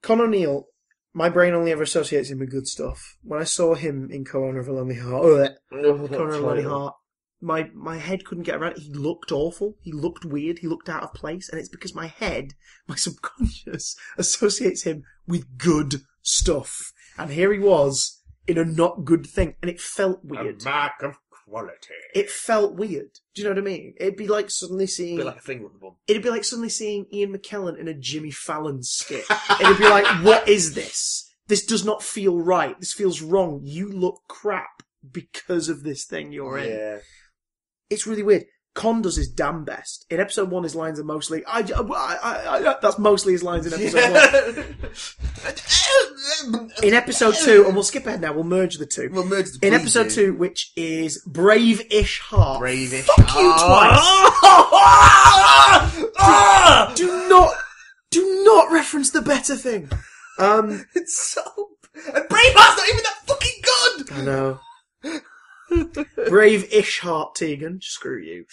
Con O'Neill, my brain only ever associates him with good stuff. When I saw him in Corner of a Lonely Heart, my head couldn't get around it. He looked awful. He looked weird. He looked out of place. And it's because my subconscious, associates him with good stuff. And here he was, in a not good thing, and it felt weird. A mark of quality. It felt weird. Do you know what I mean? It'd be like suddenly seeing... It'd be like a finger on the bum. It'd be like suddenly seeing Ian McKellen in a Jimmy Fallon skit. It'd be like, what is this? This does not feel right. This feels wrong. You look crap because of this thing you're in. Yeah. It's really weird. Con does his damn best. In episode 1, his lines are mostly... that's mostly his lines in episode 1. In episode 2, and we'll skip ahead now, we'll merge the 2. We'll merge the 2. In episode 2, which is Brave-ish Heart. Brave-ish Fuck Heart. you twice! Do not reference the better thing. It's so... And Braveheart's not even that fucking good! I know. Brave-ish Heart, Tegan. Screw you.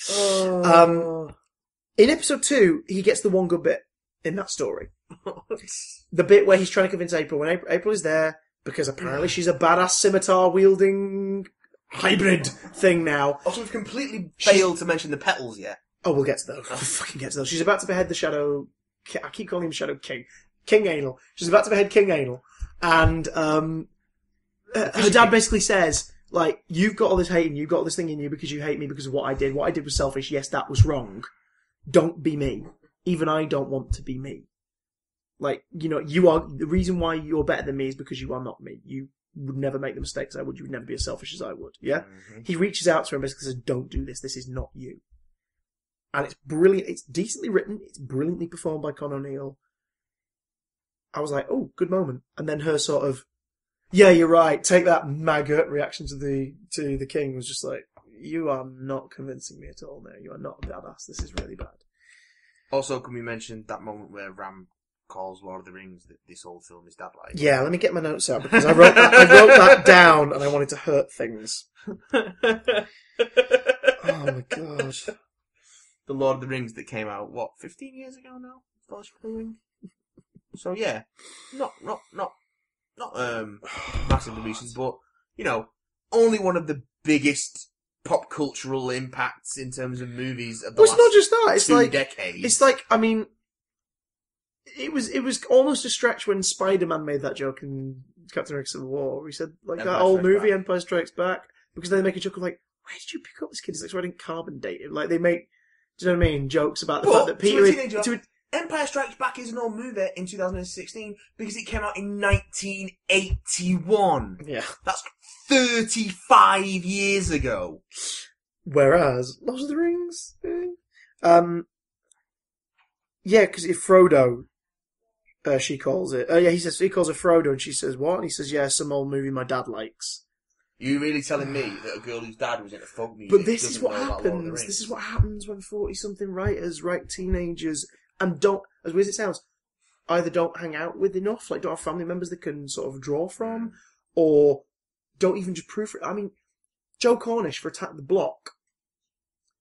In episode 2, he gets the one good bit in that story. The bit where he's trying to convince April, when April is there, because apparently she's a badass scimitar-wielding hybrid thing now. Also, we've completely failed to mention the petals yet. Oh, we'll get to those. We'll fucking get to those. She's about to behead the Shadow... I keep calling him Shadow King. King Anal. She's about to behead King Anal. And her dad basically says... Like, you've got all this hate and you've got all this thing in you because you hate me because of what I did. What I did was selfish. Yes, that was wrong. Don't be me. Even I don't want to be me. Like, you are, the reason why you're better than me is because you are not me. would never make the mistakes I would. You would never be as selfish as I would. Yeah? Mm-hmm. He reaches out to her and basically says, don't do this. This is not you. And it's brilliant. It's decently written. It's brilliantly performed by Con O'Neill. I was like, oh, good moment. And then her sort of, yeah, you're right. Take that maggot reaction to the king was just like, you are not convincing me at all now. You are not a badass. This is really bad. Also, can we mention that moment where Ram calls Lord of the Rings that this whole film is dad-like? Yeah, let me get my notes out because I wrote that down and I wanted to hurt things. Oh my god. The Lord of the Rings that came out, 15 years ago now? Fellowship of the Ring? So yeah, not massively recent, but, only one of the biggest pop cultural impacts in terms of movies of the Well, it's last not just that. It's 2 like decades. It's like, I mean, it was almost a stretch when Spider-Man made that joke in Captain America: Civil War. He said like Empire that old Strikes movie, Back. Empire Strikes Back, because they make a joke of like, where did you pick up this kid? It's like, so I didn't carbon date him. Like they make, do you know what I mean? Jokes about the fact that Peter. To a teenager, Empire Strikes Back is an old movie in 2016 because it came out in 1981. Yeah. That's 35 years ago. Whereas Lord of the Rings, yeah, because if Frodo, she calls it. He calls her Frodo, and she says what? And he says, yeah, some old movie my dad likes. You really telling me that a girl whose dad was into folk music? But this is what happens. This is what happens when 40-something writers write teenagers and don't, as weird as it sounds, either don't hang out with enough, like don't have family members they can sort of draw from, or don't even just proofread. I mean, Joe Cornish for Attack the Block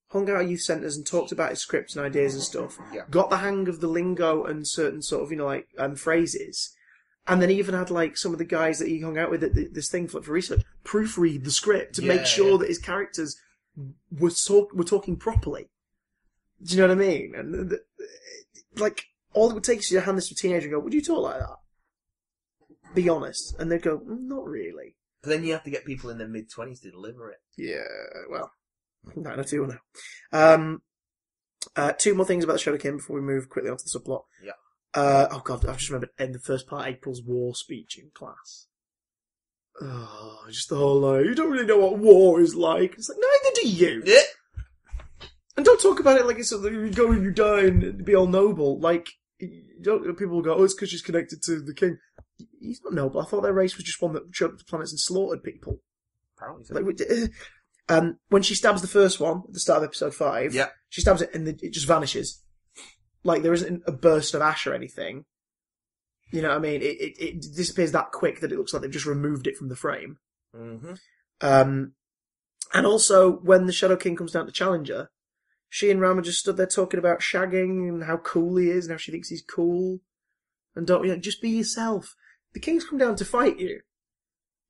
hung out at youth centres and talked about his scripts and ideas and stuff. Yeah. Got the hang of the lingo and certain sort of, phrases. And then even had, like, some of the guys that he hung out with at this thing for research proofread the script to make sure that his characters were talking properly. Do you know what I mean? And, all it would take is you to hand this to a teenager and go, would you talk like that? Be honest. And they'd go, not really. But then you have to get people in their mid-20s to deliver it. Yeah, well, 902 now. Two more things about the Shadow King before we move quickly onto the subplot. Yeah. Oh god, I've just remembered in the first part, April's war speech in class. Oh, just the whole you don't really know what war is like. It's like, neither do you. Yeah. And don't talk about it like it's something you go and you die and be all noble. Like, people will go, oh, it's because she's connected to the king. He's not noble. I thought their race was just one that showed up to planets and slaughtered people. Apparently so. When she stabs the first one at the start of episode 5, yeah. She stabs it and it just vanishes. Like, there isn't a burst of ash or anything. You know what I mean? It disappears that quick that it looks like they've just removed it from the frame. Mm-hmm. And also, when the Shadow King comes down to challenge her, she and Rama just stood there talking about shagging and how cool he is and how she thinks he's cool. And just be yourself. The King's come down to fight you.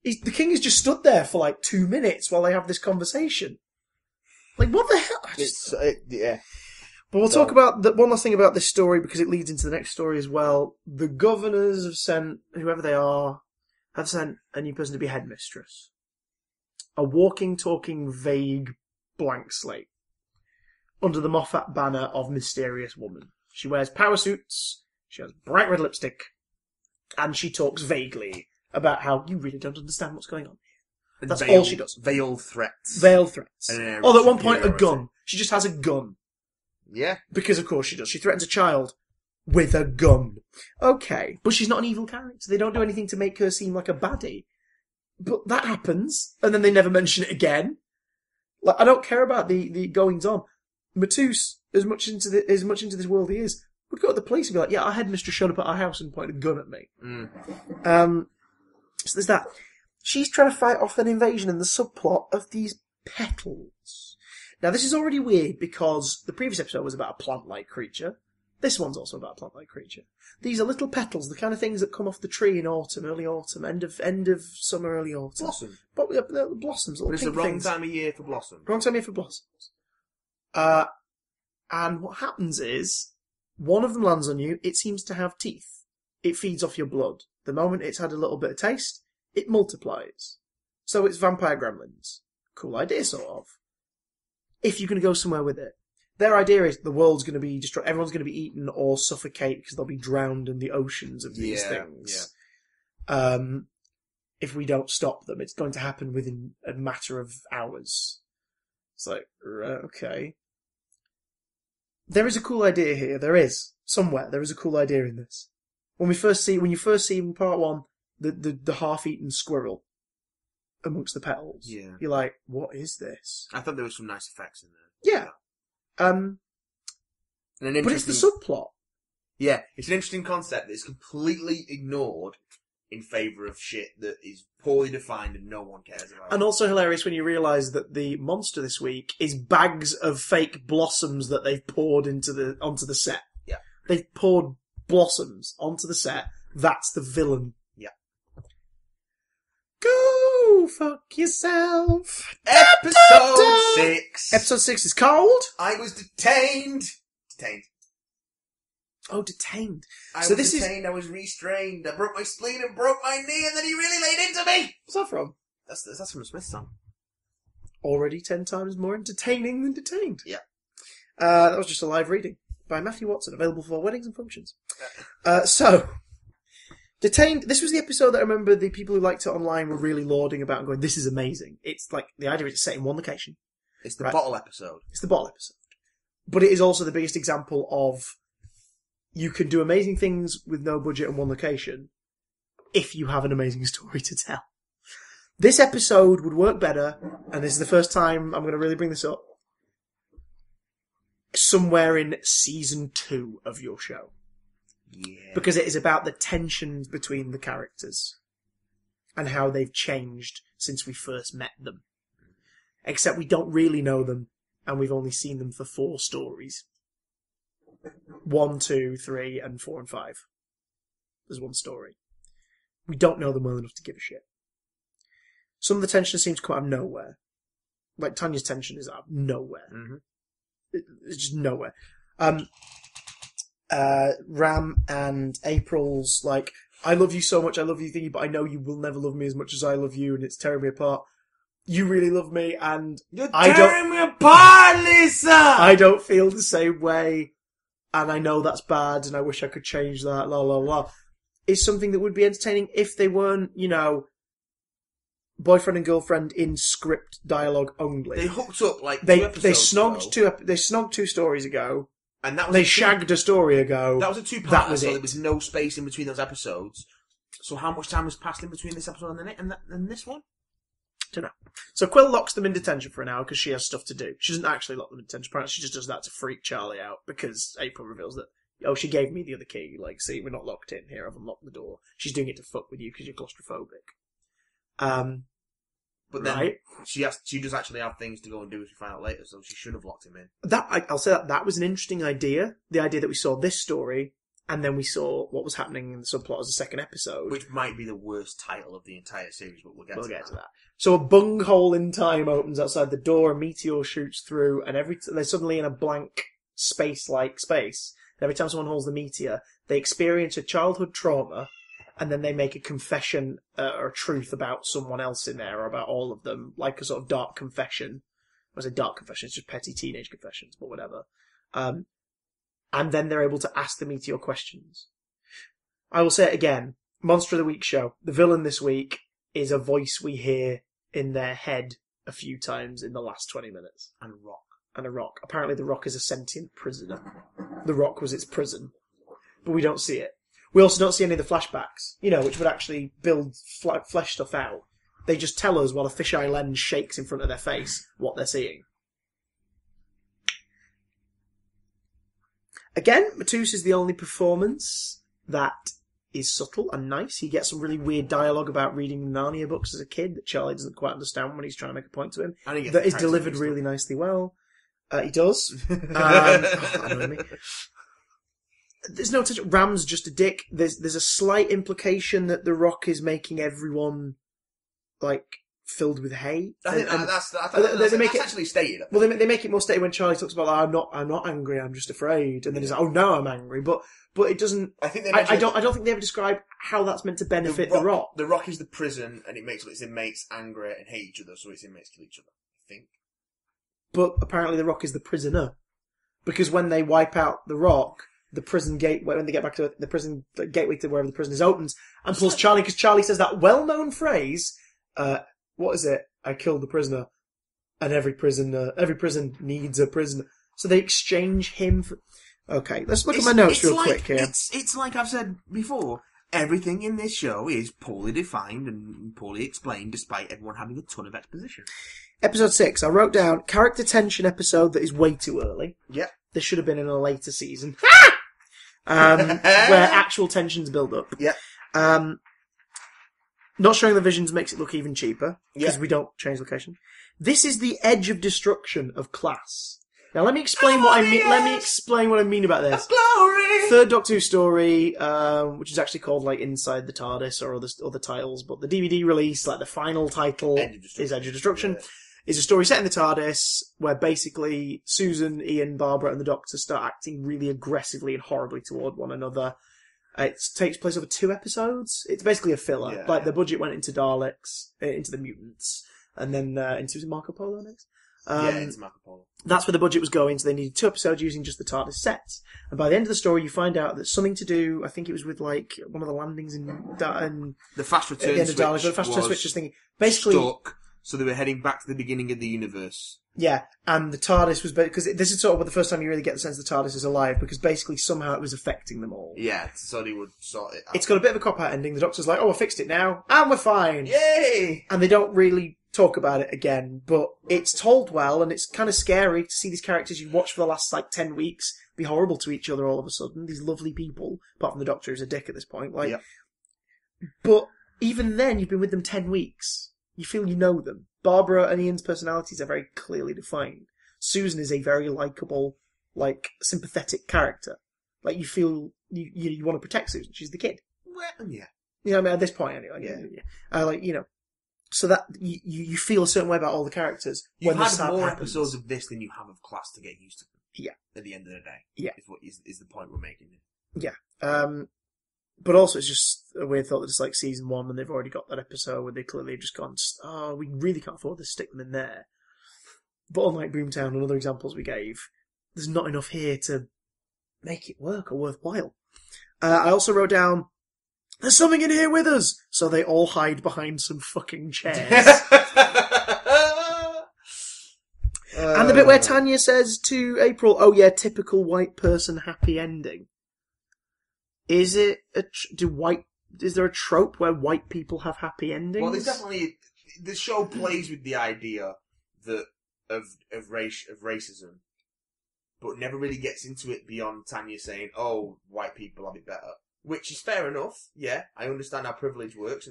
The King has just stood there for like 2 minutes while they have this conversation. Like, what the hell? Yeah. But we'll talk about one last thing about this story because it leads into the next story as well. The governors have sent, whoever they are, have sent a new person to be headmistress. A walking, talking, vague blank slate. Under the Moffat banner of Mysterious Woman. She wears power suits, she has bright red lipstick, and she talks vaguely about how you really don't understand what's going on here. That's all she does. Veiled threats. Veiled threats. Although at one point, a gun. She just has a gun. Yeah. Because of course she does. She threatens a child with a gun. Okay. But she's not an evil character. They don't do anything to make her seem like a baddie. But that happens, and then they never mention it again. Like, I don't care about the goings on. Matus, as much into this world he is, would go to the police and be like, yeah, our headmistress showed up at our house and pointed a gun at me. So there's that. She's trying to fight off an invasion in the subplot of these petals. Now, this is already weird because the previous episode was about a plant-like creature. This one's also about a plant-like creature. These are little petals, the kind of things that come off the tree in autumn, early autumn, end of summer, early autumn. Blossom. But blossoms, little but it's pink the wrong things. time of year for blossom. Wrong time of year for blossoms. And what happens is, one of them lands on you, it seems to have teeth. It feeds off your blood. The moment it's had a little bit of taste, it multiplies. So it's vampire gremlins. Cool idea, sort of. If you're going to go somewhere with it. Their idea is the world's going to be destroyed, everyone's going to be eaten or suffocate because they'll be drowned in the oceans of these things. Yeah. if we don't stop them. It's going to happen within a matter of hours. It's like, okay. There is a cool idea here. There is. Somewhere. There is a cool idea in this. When you first see in part 1, the half-eaten squirrel amongst the petals. Yeah. You're like, what is this? I thought there was some nice effects in there. Yeah. But it's the subplot. Yeah, it's an interesting concept that's completely ignored in favour of shit that is poorly defined and no one cares about. And also hilarious when you realise that the monster this week is bags of fake blossoms that they've poured onto the set. Yeah. They've poured blossoms onto the set. That's the villain. Yeah. Go fuck yourself. Episode 6. Episode 6 is called... I was detained. Oh, detained. I was restrained. I broke my spleen and broke my knee, and then he really laid into me. What's that from? That's from a Smith song. Already 10 times more entertaining than detained. Yeah. That was just a live reading by Matthew Watson, available for weddings and functions. So, Detained, this was the episode that I remember the people who liked it online were really lauding about and going, this is amazing. It's like, the idea is it's set in one location. It's the bottle episode. It's the bottle episode. But it is also the biggest example of you can do amazing things with no budget and one location if you have an amazing story to tell. This episode would work better, and this is the first time I'm going to really bring this up, somewhere in season 2 of your show. Yeah. Because it is about the tensions between the characters and how they've changed since we first met them. Except we don't really know them, and we've only seen them for 4 stories. 1, 2, 3, and 4 and 5. There's one story. We don't know them well enough to give a shit. Some of the tension seems to come out of nowhere. Like Tanya's tension is out of nowhere. Mm-hmm. It's just nowhere. Ram and April's like, I love you so much, I love you thingy, but I know you will never love me as much as I love you, and it's tearing me apart. You really love me, and you're tearing me apart, Lisa! I don't feel the same way, and I know that's bad, and I wish I could change that, la la la. It's something that would be entertaining if they weren't, you know, boyfriend and girlfriend in script dialogue only. They hooked up like they 2 episodes they snogged 2 stories ago. And that was they shagged a story ago. That was a 2-parter, that was so it. there was no space in between those episodes. So how much time has passed in between this episode and this one? Don't know. So Quill locks them in detention for an hour because she has stuff to do. She doesn't actually lock them in detention. Apparently she just does that to freak Charlie out because April reveals that, oh, she gave me the other key. Like, see, we're not locked in here. I've unlocked the door. She's doing it to fuck with you because you're claustrophobic. But then right. she does actually have things to go and do as we find out later, so she should have locked him in. I'll say that was an interesting idea. The idea that we saw this story, and then we saw what was happening in the subplot as a second episode. Which might be the worst title of the entire series, but we'll get to that. So a bunghole in time opens outside the door, a meteor shoots through, and they're suddenly in a blank space-like space. And every time someone holds the meteor, they experience a childhood trauma, and then they make a confession or a truth about someone else in there, or about all of them, like a sort of dark confession. I say dark confession, it's just petty teenage confessions, but whatever. And then they're able to ask the meteor questions. I will say it again, Monster of the Week show. The villain this week is a voice we hear in their head a few times in the last 20 minutes. And a rock. Apparently the rock is a sentient prisoner. The rock was its prison. But we don't see it. We also don't see any of the flashbacks, you know, which would actually build flesh stuff out. They just tell us while a fisheye lens shakes in front of their face what they're seeing. Again, Matus is the only performance that is subtle and nice. He gets some really weird dialogue about reading Narnia books as a kid that Charlie doesn't quite understand when he's trying to make a point to him. That is delivered really nicely well. He does. That annoyed me. There's no tension. Ram's just a dick. There's a slight implication that the Rock is making everyone like filled with hate. I think that's actually stated. Well, they make it more stated when Charlie talks about like, I'm not angry. I'm just afraid. And then he's like, oh no, I'm angry. But it doesn't. I don't think they ever describe how that's meant to benefit the Rock. The Rock is the prison, and it makes its inmates angry and hate each other, so its inmates kill each other. I think. But apparently, the Rock is the prisoner because when they wipe out the Rock, the prison gate when they get back to the prison gateway to wherever the prison is opens, and pulls Charlie because Charlie says that well-known phrase. What is it? I killed the prisoner, and every prison needs a prisoner. So they exchange him for... Okay, let's look at my notes real quick here. It's like I've said before. Everything in this show is poorly defined and poorly explained, despite everyone having a ton of exposition. Episode 6, I wrote down character tension episode that is way too early. Yep. This should have been in a later season. Where actual tensions build up. Yep. Not showing the visions makes it look even cheaper, because we don't change location. This is the edge of destruction of class. Now let me explain what I mean. Let me explain what I mean about this. Glory. Third Doctor Who story, which is actually called like Inside the TARDIS or other titles, but the DVD release, like the final title, is Edge of Destruction. Yeah. Is a story set in the TARDIS where basically Susan, Ian, Barbara, and the Doctor start acting really aggressively and horribly toward one another. It takes place over 2 episodes. It's basically a filler. Yeah. Like the budget went into Daleks, into the mutants, and then into Marco Polo next. It's Marco Polo. That's where the budget was going, so they needed 2 episodes using just the TARDIS sets. And by the end of the story, you find out that something to do, I think it was with like one of the landings in the fast return at the end of Daleks, the fast return switch just thinking basically stuck, so they were heading back to the beginning of the universe. Yeah, and the TARDIS was because this is sort of the first time you really get the sense the TARDIS is alive, because basically somehow it was affecting them all. Yeah, so they would sort it out. It's got a bit of a cop-out ending. The Doctor's like, "Oh, I fixed it now, and we're fine." Yay! And they don't really talk about it again, but it's told well, and it's kind of scary to see these characters you've watched for the last, 10 weeks be horrible to each other all of a sudden. These lovely people, apart from the Doctor, who's a dick at this point. Yep. But even then, you've been with them 10 weeks. You feel you know them. Barbara and Ian's personalities are very clearly defined. Susan is a very likeable, sympathetic character. You feel you want to protect Susan. She's the kid. Well, yeah. You know what I mean? At this point, anyway. Yeah. So that you feel a certain way about all the characters. You've when had more happens. episodes of this than you have of Class to get used to them. Yeah. At the end of the day. Yeah. Is the point we're making. Yeah. But also it's just a weird thought that it's like season 1 and they've already got that episode where they clearly have just gone, oh, we really can't afford to stick them in there. But unlike Boomtown and other examples we gave, there's not enough here to make it work or worthwhile. I also wrote down, there's something in here with us! So they all hide behind some fucking chairs. And the bit where Tanya says to April, oh yeah, typical white person happy ending. Is it is there a trope where white people have happy endings? Well, there's definitely, the show plays with the idea that of racism, but never really gets into it beyond Tanya saying, oh, white people have it better. Which is fair enough, yeah. I understand how privilege works,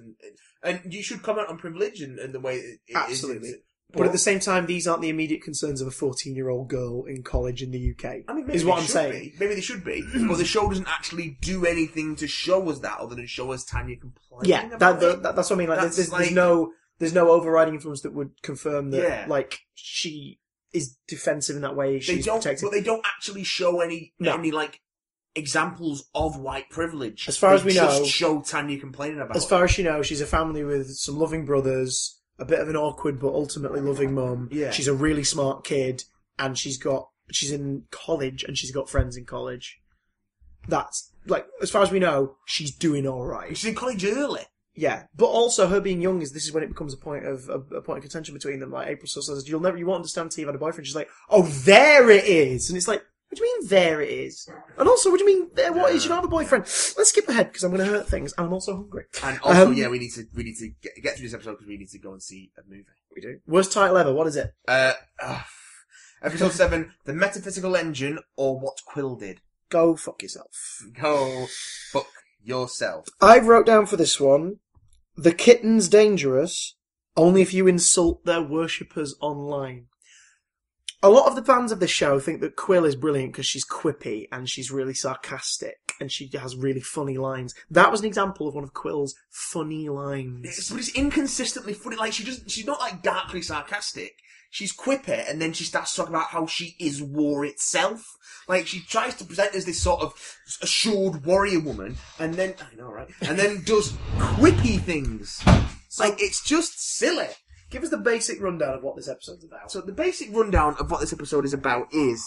and you should comment on privilege and the way it Absolutely. is. But at the same time, these aren't the immediate concerns of a 14-year-old girl in college in the UK. I mean, is what I'm saying. Maybe they should be, but the show doesn't actually do anything to show us that, other than show us Tanya complaining. Yeah, about it. that's what I mean. There's no overriding influence that would confirm that, she is defensive in that way. She's protected, but they don't actually show any examples of white privilege. As far as we know, just show Tanya complaining about it. As far as she knows, she's a family with some loving brothers. A bit of an awkward but ultimately loving mum. Yeah. She's a really smart kid, and she's in college, and she's got friends in college. That's, as far as we know, she's doing alright. She's in college early. Yeah. But also, her being young this is when it becomes a point of contention between them. Like, April still says, you won't understand till you've had a boyfriend. She's like, oh, there it is! And it's like, what do you mean, there it is? And also, what do you mean, there, what is? You don't have a boyfriend. Let's skip ahead, because I'm going to hurt things, and I'm also hungry. And also, we need to get through this episode, because we need to go and see a movie. We do. Worst title ever, what is it? Episode 7, The Metaphysical Engine, or What Quill Did. Go fuck yourself. Go fuck yourself. I wrote down for this one, the kitten's dangerous, only if you insult their worshippers online. A lot of the fans of this show think that Quill is brilliant because she's quippy and she's really sarcastic and she has really funny lines. That was an example of one of Quill's funny lines. But it's inconsistently funny. She's not darkly sarcastic. She's quippy, and then she starts talking about how she is war itself. She tries to present as this sort of assured warrior woman, and then, I know, right? And then does quippy things. It's just silly. Give us the basic rundown of what this episode's about. So the basic rundown of what this episode is about is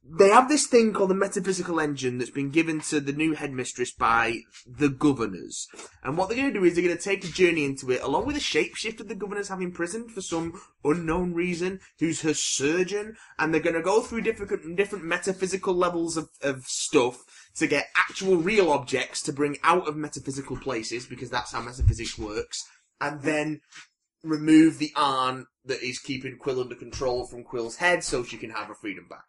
they have this thing called the metaphysical engine that's been given to the new headmistress by the governors. And what they're going to do is they're going to take a journey into it, along with a shapeshifter the governors have imprisoned for some unknown reason, who's her surgeon, and they're going to go through different metaphysical levels of stuff to get actual real objects to bring out of metaphysical places, because that's how metaphysics works, and then remove the Arn that is keeping Quill under control from Quill's head so she can have her freedom back.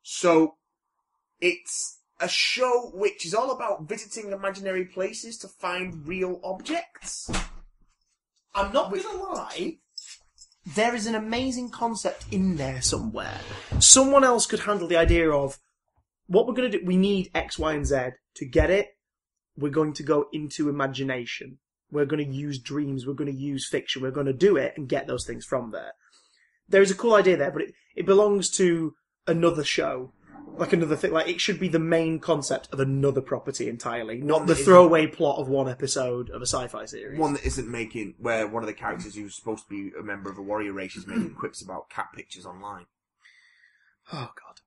So, it's a show which is all about visiting imaginary places to find real objects. I'm not going to lie, there is an amazing concept in there somewhere. Someone else could handle the idea of, what we're going to do, we need X, Y, and Z. To get it, we're going to go into imagination. We're going to use dreams. We're going to use fiction. We're going to do it and get those things from there. There is a cool idea there, but it belongs to another show. Like another thing. Like, it should be the main concept of another property entirely. Not the throwaway plot of one episode of a sci-fi series. One that isn't making, where one of the characters who's supposed to be a member of a warrior race is making quips about cat pictures online. Oh, God.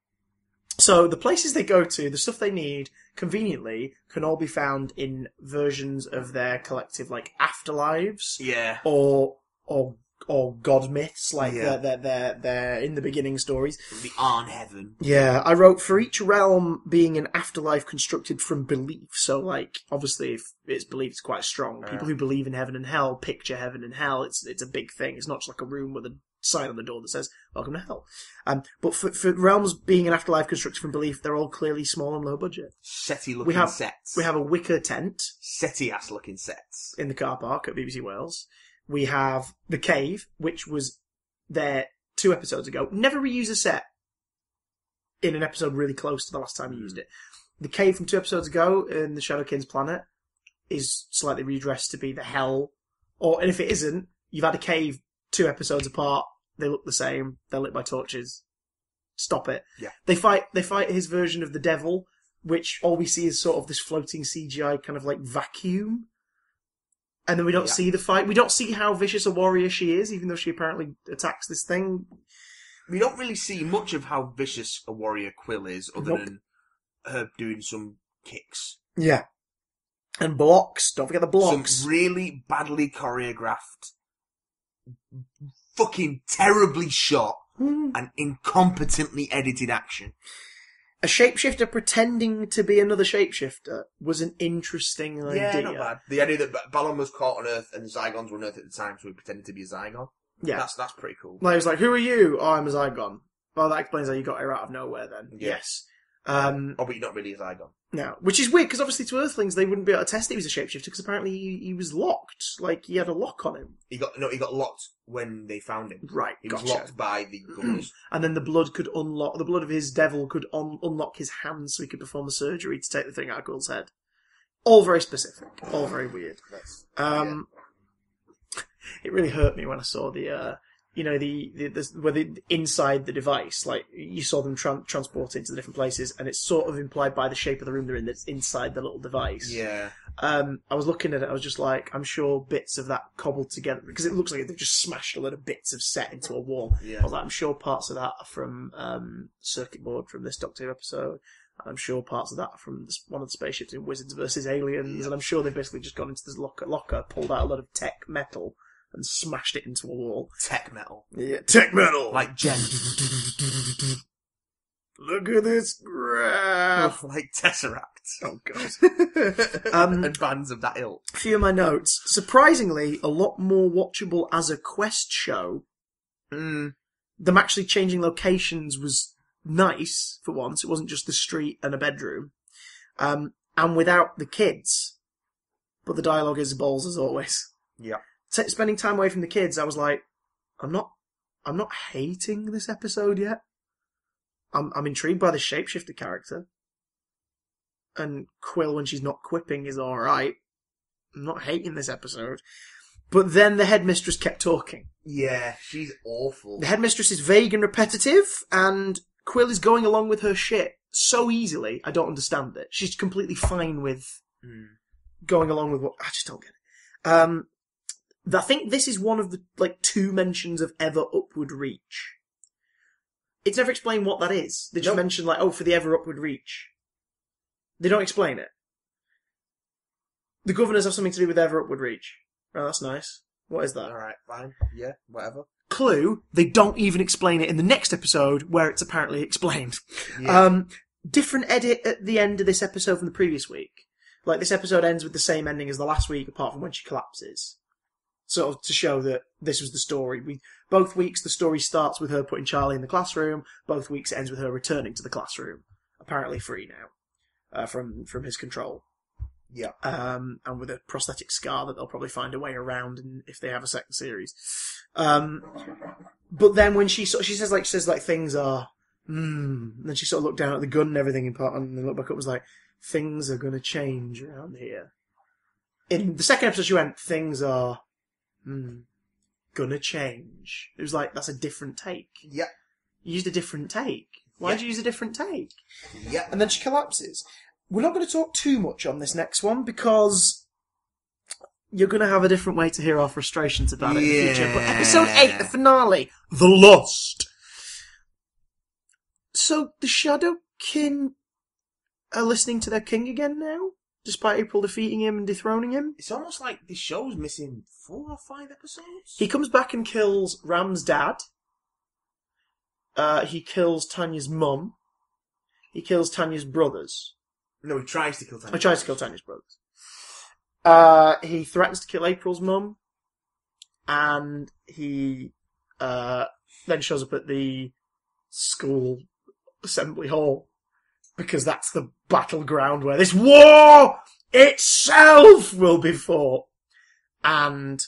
So the places they go to, the stuff they need, conveniently, can all be found in versions of their collective, like, afterlives. Yeah. Or god myths, like their in the beginning stories. The Arn Heaven. Yeah, I wrote, for each realm being an afterlife constructed from belief. So, like, obviously, if it's belief, it's quite strong. People who believe in heaven and hell picture heaven and hell. It's a big thing. It's not just like a room with a sign on the door that says, welcome to hell. But for realms being an afterlife constructed from belief, they're all clearly small and low budget. Setty-looking sets. We have a wicker tent. Setty-ass-looking sets. In the car park at BBC Wales. We have the cave, which was there 2 episodes ago. Never reuse a set in an episode really close to the last time you used it. The cave from 2 episodes ago in the Shadowkin's planet is slightly redressed to be the hell. And if it isn't, you've had a cave 2 episodes apart. They look the same. They're lit by torches. Stop it. Yeah. They fight his version of the devil, which all we see is sort of this floating CGI kind of like vacuum. And then we don't see the fight. We don't see how vicious a warrior she is, even though she apparently attacks this thing. We don't really see much of how vicious a warrior Quill is, other than her doing some kicks. Yeah. And blocks. Don't forget the blocks. Some really badly choreographed, fucking terribly shot, and incompetently edited action. A shapeshifter pretending to be another shapeshifter was an interesting idea. Yeah, not bad. The idea that Balon was caught on Earth and the Zygons were on Earth at the time, so he pretended to be a Zygon. Yeah. That's pretty cool. Like, he was like, who are you? Oh, I'm a Zygon. Well, that explains how you got her out of nowhere then. Yeah. Yes. But you're not really a Zygon. No. Which is weird, because obviously to Earthlings they wouldn't be able to test he was a shapeshifter, because apparently he was locked. Like, he had a lock on him. He got locked when they found him. Right, He was locked by the governors. And then the blood of his devil could unlock his hands so he could perform the surgery to take the thing out of Quill's head. All very specific. All very weird. It really hurt me when I saw the inside the device, like, you saw them transport into the different places, and it's sort of implied by the shape of the room they're in that's inside the little device. Yeah. I was looking at it, I was just like, I'm sure bits of that cobbled together, because it looks like they've just smashed a lot of bits of set into a wall. Yeah. I was like, I'm sure parts of that are from Circuit Board from this Doctor Who episode, and I'm sure parts of that are from one of the spaceships in Wizards vs. Aliens, and I'm sure they've basically just gone into this locker, pulled out a lot of tech metal, and smashed it into a wall. Tech metal. Yeah, tech metal! Like Jen. Look at this graph! Like Tesseract. Oh, God. And bands of that ilk. A few of my notes. Surprisingly, a lot more watchable as a quest show. Them actually changing locations was nice, for once. It wasn't just the street and a bedroom. And without the kids. But the dialogue is balls as always. Yeah. Spending time away from the kids, I was like, I'm not hating this episode yet. I'm intrigued by the shapeshifter character. And Quill, when she's not quipping, is alright. I'm not hating this episode. But then the headmistress kept talking. Yeah, she's awful. The headmistress is vague and repetitive, and Quill is going along with her shit so easily, I don't understand it. She's completely fine with going along with what... I just don't get it. I think this is one of the, 2 mentions of ever upward reach. It's never explained what that is. They just mention, for the ever upward reach. They don't explain it. The governors have something to do with ever upward reach. Oh, that's nice. What is that? Alright, fine. Yeah, whatever. Clue, they don't even explain it in the next episode, where it's apparently explained. Yeah. Different edit at the end of this episode from the previous week. This episode ends with the same ending as the last week, apart from when she collapses. Sort of to show that this was the story. Both weeks the story starts with her putting Charlie in the classroom. Both weeks it ends with her returning to the classroom. Apparently free now. From his control. Yeah. And with a prosthetic scar that they'll probably find a way around if they have a second series. But then when she says things are, and then she sort of looked down at the gun and everything in part, and then looked back up and was like, things are gonna change around here. In the second episode she went, things are, gonna change. It was like, that's a different take. Yeah. You used a different take. Why'd you use a different take? Yeah. And then she collapses. We're not going to talk too much on this next one because you're going to have a different way to hear our frustrations about it in the future. But episode 8, the finale, The Lost. So the Shadowkin are listening to their king again now, despite April defeating him and dethroning him. It's almost like this show's missing 4 or 5 episodes. He comes back and kills Ram's dad. He kills Tanya's mum. He kills Tanya's brothers. No, he tries to kill Tanya's brothers. He tries to kill Tanya's brothers. He threatens to kill April's mum. And he then shows up at the school assembly hall. Because that's the battleground where this war itself will be fought. And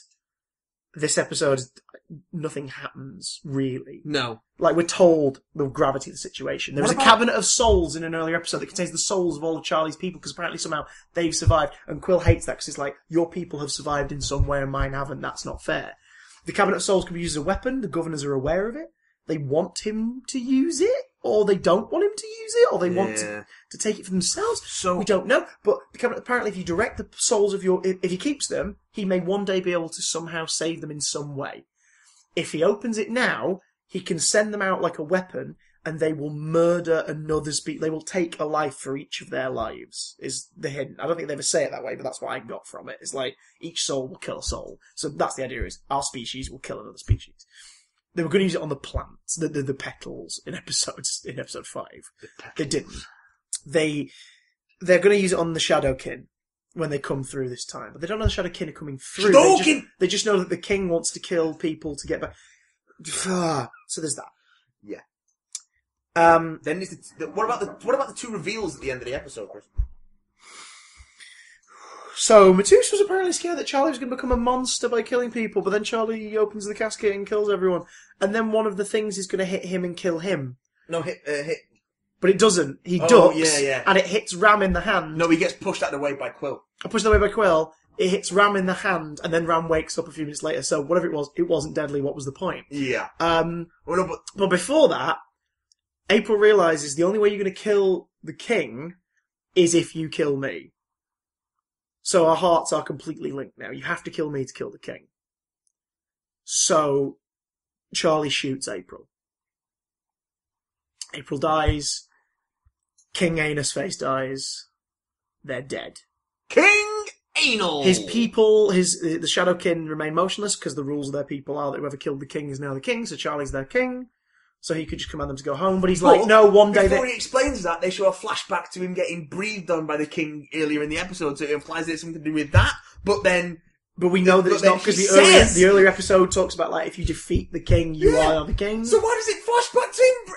this episode, nothing happens, really. No. We're told the gravity of the situation. There was a cabinet of souls in an earlier episode that contains the souls of all of Charlie's people, because apparently somehow they've survived. And Quill hates that, because it's like, your people have survived in some way and mine haven't. That's not fair. The cabinet of souls can be used as a weapon. The governors are aware of it. They want him to use it, or they don't want him to use it, or they want to take it for themselves. So we don't know. But the cabinet, apparently, if you direct the souls of if he keeps them, he may one day be able to somehow save them in some way. If he opens it now, he can send them out like a weapon, and they will murder another they will take a life for each of their lives, is the hint. I don't think they ever say it that way, but that's what I got from it. It's like, each soul will kill a soul. So that's the idea, is our species will kill another species. They were going to use it on the plants, the petals in episode 5. They didn't. They're going to use it on the Shadowkin when they come through this time. But they don't know the Shadowkin are coming through. They just know that the king wants to kill people to get back. So there's that. Yeah. Then what about the 2 reveals at the end of the episode, Chris? So Matus was apparently scared that Charlie was going to become a monster by killing people, but then Charlie opens the casket and kills everyone. And then one of the things is going to hit him and kill him. No, hit. But it doesn't. He ducks, yeah. and it hits Ram in the hand. No, he gets pushed out of the way by Quill. Pushed away by Quill. It hits Ram in the hand, and then Ram wakes up a few minutes later. So whatever it wasn't deadly. What was the point? Yeah. But before that, April realizes the only way you're going to kill the king is if you kill me. So our hearts are completely linked now. You have to kill me to kill the king. So Charlie shoots April. April dies. King Anus Face dies. They're dead. King Anal! His people, the Shadowkin remain motionless because the rules of their people are that whoever killed the king is now the king, so Charlie's their king. So he could just command them to go home, but he's like, no, one day... Before he explains that, they show a flashback to him getting breathed on by the king earlier in the episode, so it implies that it's something to do with that, but then... But we know that it's not, because the earlier episode talks about, if you defeat the king, you are the king. So why does it flash back to him?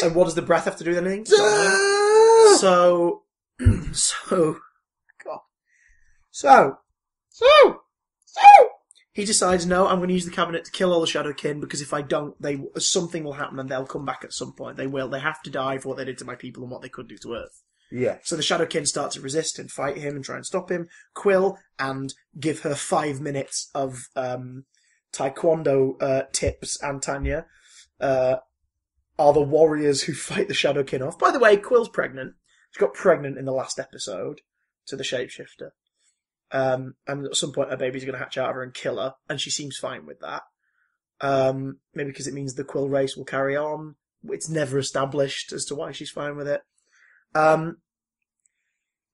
And what does the breath have to do with anything? He decides, no, I'm going to use the cabinet to kill all the Shadowkin, because if I don't, something will happen and they'll come back at some point. They will. They have to die for what they did to my people and what they could do to Earth. Yeah. So the Shadowkin start to resist and fight him and try and stop him. Quill, and give her 5 minutes of taekwondo tips, and Tanya, are the warriors who fight the Shadowkin off. By the way, Quill's pregnant. She got pregnant in the last episode to the shapeshifter. And at some point her baby's going to hatch out of her and kill her, and she seems fine with that. Maybe because it means the Quill race will carry on. It's never established as to why she's fine with it.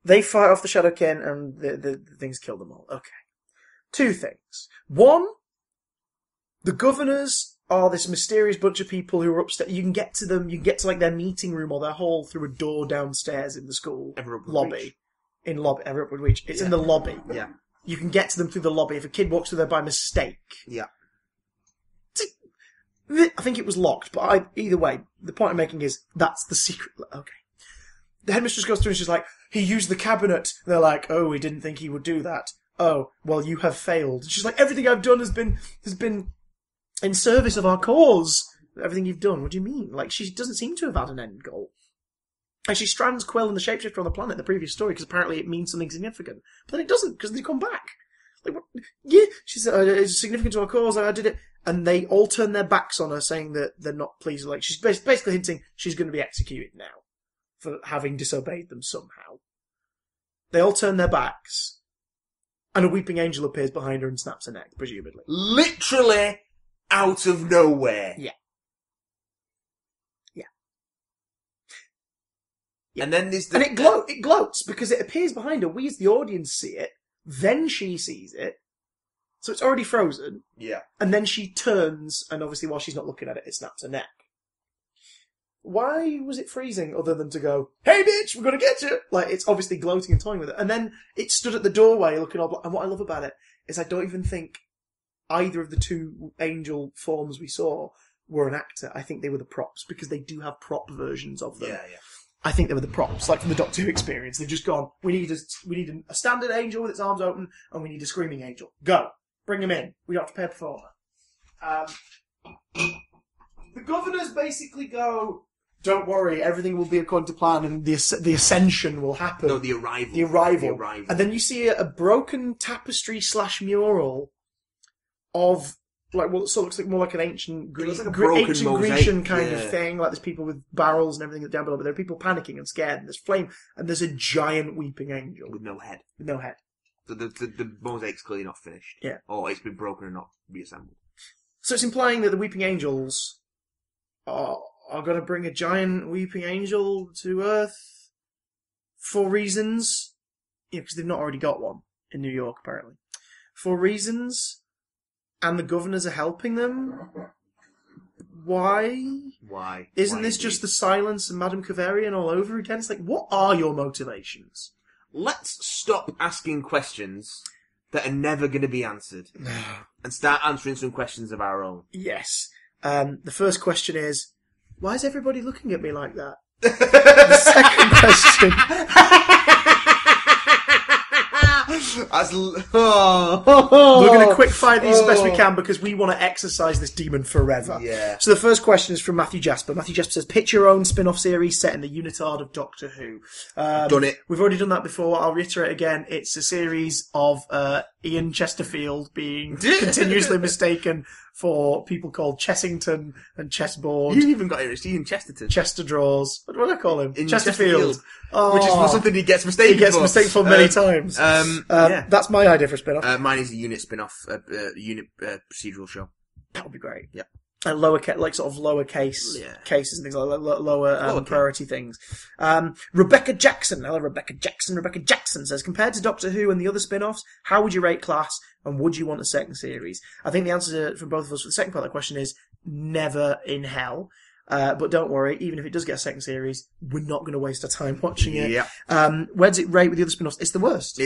They fight off the Shadowkin, and the things kill them all. Okay. 2 things. 1, the governors are this mysterious bunch of people who are upstairs. You can get to them, you can get to like their meeting room or their hall through a door downstairs in the school lobby. Ever Upward Reach. It's in the lobby. Yeah. You can get to them through the lobby if a kid walks through there by mistake. Yeah. I think it was locked, but either way, the point I'm making is that's the secret. Okay. The headmistress goes through and she's like, he used the cabinet. And they're like, oh, we didn't think he would do that. Oh, well, you have failed. And she's like, everything I've done has been in service of our cause. Everything you've done. What do you mean? Like, she doesn't seem to have had an end goal. And she strands Quill and the shapeshifter on the planet in the previous story because apparently it means something significant. But then it doesn't because they come back. Like, what? Yeah, she said, it's significant to our cause, I did it. And they all turn their backs on her, saying that they're not pleased. Like, she's basically hinting she's going to be executed now for having disobeyed them somehow. They all turn their backs, and a weeping angel appears behind her and snaps her neck, presumably. Literally out of nowhere. Yeah. And then there's And it gloats because it appears behind her. We as the audience see it, then she sees it. So it's already frozen. Yeah. And then she turns, and obviously while she's not looking at it, it snaps her neck. Why was it freezing other than to go, hey bitch, we're gonna get you? Like, it's obviously gloating and toying with it. And then it stood at the doorway looking all black. And what I love about it is I don't even think either of the 2 angel forms we saw were an actor. I think they were the props, because they do have prop versions of them. Yeah. I think they were the props, like from the Doctor Who experience. They've just gone, we need a standard angel with its arms open, and we need a screaming angel. Go. Bring him in. We don't have to pay a performer. The governors basically go, don't worry, everything will be according to plan, and the ascension will happen. No, the arrival. The arrival. And then you see a broken tapestry / mural of, like, what sort of looks like more like an ancient broken Grecian mosaic, kind of thing. Like, there's people with barrels and everything down below, but there are people panicking and scared, and there's flame, and there's a giant weeping angel. With no head. With no head. So the mosaic's clearly not finished. Yeah. Or it's been broken and not reassembled. So it's implying that the weeping angels are going to bring a giant weeping angel to Earth for reasons. Yeah, because they've not already got one in New York, apparently. For reasons, and the governors are helping them. Why? Why? Isn't this just the silence and Madame Kavarian all over again? It's like, what are your motivations? Let's stop asking questions that are never going to be answered and start answering some questions of our own. Yes. The first question is, why is everybody looking at me like that? The second question... We're going to quick fire these as best we can because we want to exercise this demon forever. Yeah. So the first question is from Matthew Jasper. Matthew Jasper says, pitch your own spin-off series set in the unitard of Doctor Who. Done it. We've already done that before. I'll reiterate again. It's a series of Ian Chesterfield being continuously mistaken for people called Chessington and Chessboard. You even got it. It's Ian Chesterton. Chester draws. What do I call him? In Chesterfield. Oh. Which is not something he gets mistaken for. He gets mistaken for many times. Yeah. That's my idea for a spin-off. Mine is a unit spin-off, unit procedural show. That would be great. Yeah. Like sort of lowercase cases and things like that, lower priority things. Rebecca Jackson. Hello, Rebecca Jackson. Rebecca Jackson says, compared to Doctor Who and the other spin-offs, how would you rate Class and would you want a second series? I think the answer from both of us for the second part of the question is never in hell. But don't worry, even if it does get a second series, we're not going to waste our time watching it. Yeah. Where does it rate with the other spin-offs? It's the worst.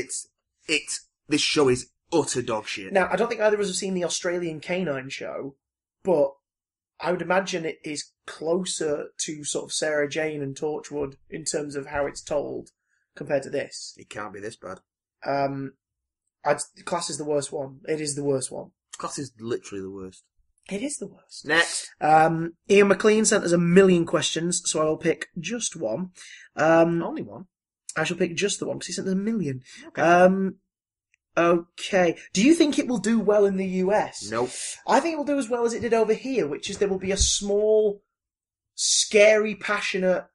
This show is utter dog shit. Now, I don't think either of us have seen the Australian Canine show, but I would imagine it is closer to sort of Sarah Jane and Torchwood in terms of how it's told compared to this. It can't be this bad. Class is the worst one. It is the worst one. Class is literally the worst. It is the worst. Next. Ian McLean sent us a million questions, so I will pick just one. Only one? I shall pick just the one, because he sent us a million. Okay. Okay. Do you think it will do well in the US? Nope. I think it will do as well as it did over here, which is there will be a small, scary, passionate,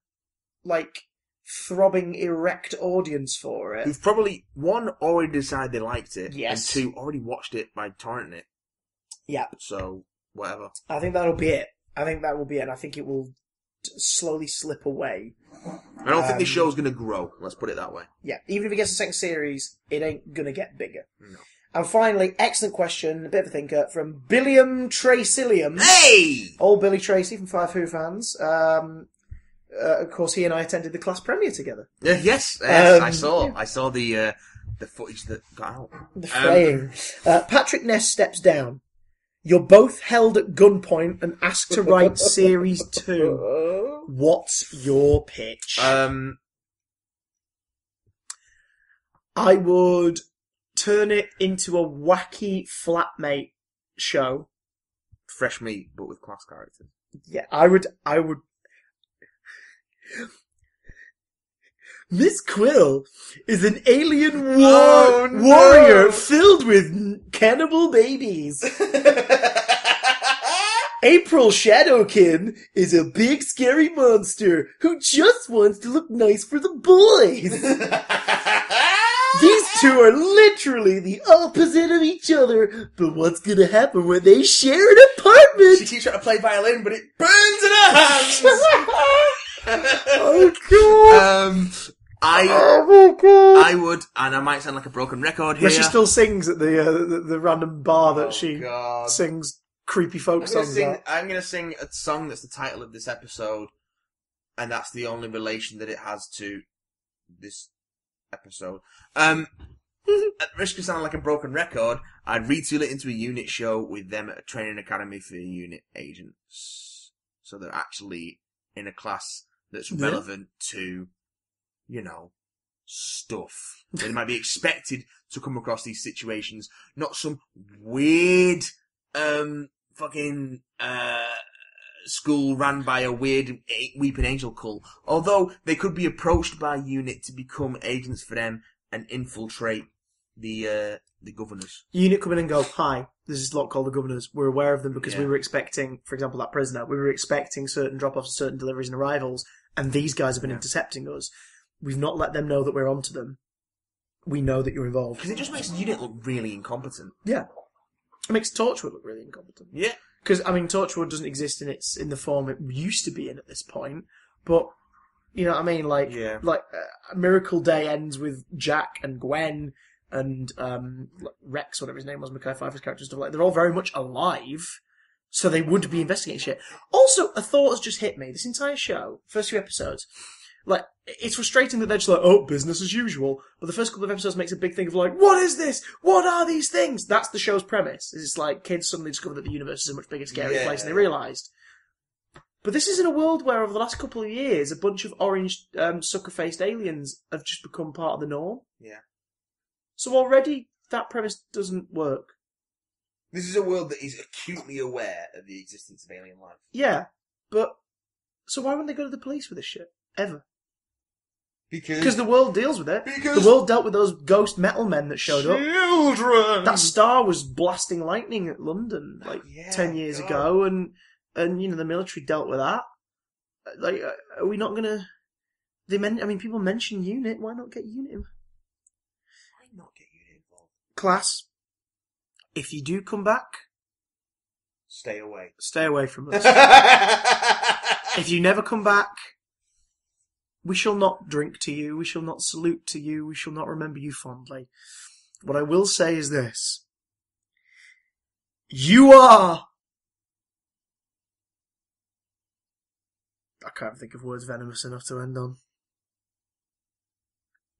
like, throbbing, erect audience for it. Who've probably, one, already decided they liked it, Yes. and two, already watched it by torrenting it. Yeah. So, whatever. I think that'll be it. I think that will be it, and I think it will slowly slip away. I don't think this show's going to grow, let's put it that way. Yeah, even if it gets a second series, it ain't going to get bigger. No. And finally, excellent question, a bit of a thinker, from Billiam Tracilium. Hey! Old Billy Tracy from Five Who fans. Of course, he and I attended the class premiere together. Yes, I saw. I saw the footage that got out. The fraying. Patrick Ness steps down. You're both held at gunpoint and asked to write Series 2. What's your pitch? I would turn it into a wacky flatmate show. Fresh meat, but with class characters. Yeah, I would... Miss Quill is an alien warrior filled with cannibal babies. April Shadowkin is a big scary monster who just wants to look nice for the boys. These two are literally the opposite of each other, but what's gonna happen when they share an apartment? She keeps trying to play violin, but it burns in her hands! Oh god! I would, and I might sound like a broken record here. Yeah, she still sings at the random bar that God. sings creepy folk songs at. I'm going to sing a song that's the title of this episode, and that's the only relation that it has to this episode. At risk of sounding like a broken record, I'd retool it into a unit show with them at a training academy for unit agents. So they're actually in a class that's relevant to, you know, stuff. They might be expected to come across these situations, not some weird, school ran by a weird weeping angel cult. Although they could be approached by unit to become agents for them and infiltrate the governors. Unit come in and go, hi, there's this lot called the governors. We're aware of them because we were expecting, for example, that prisoner. We were expecting certain drop-offs, certain deliveries and arrivals, and these guys have been intercepting us. We've not let them know that we're onto them. We know that you're involved. Because it just makes the unit look really incompetent. Yeah. It makes Torchwood look really incompetent. Yeah. Because, I mean, Torchwood doesn't exist in the form it used to be in at this point, but, you know what I mean? Like, Miracle Day ends with Jack and Gwen and Rex, whatever his name was, Mekhi Phifer's character, stuff like that. They're all very much alive, so they would be investigating shit. Also, a thought has just hit me. This entire show, first few episodes, like, it's frustrating that they're just like, oh, business as usual. But the first couple of episodes makes a big thing of like, what is this? What are these things? That's the show's premise. It's like kids suddenly discover that the universe is a much bigger, scarier place than they realised. But this is in a world where over the last couple of years, a bunch of orange, sucker-faced aliens have just become part of the norm. Yeah. So already, that premise doesn't work. This is a world that is acutely aware of the existence of alien life. Yeah, but... So why wouldn't they go to the police with this shit? Ever? Because the world deals with it. The world dealt with those ghost metal men that showed up. Children! That star was blasting lightning at London 10 years ago, and you know the military dealt with that. Like, are we not gonna? People mention UNIT. Why not get UNIT? Why not get UNIT involved? Class, if you do come back, stay away. Stay away from us. If you never come back, we shall not drink to you, we shall not salute to you, we shall not remember you fondly. What I will say is this. You are... I can't think of words venomous enough to end on.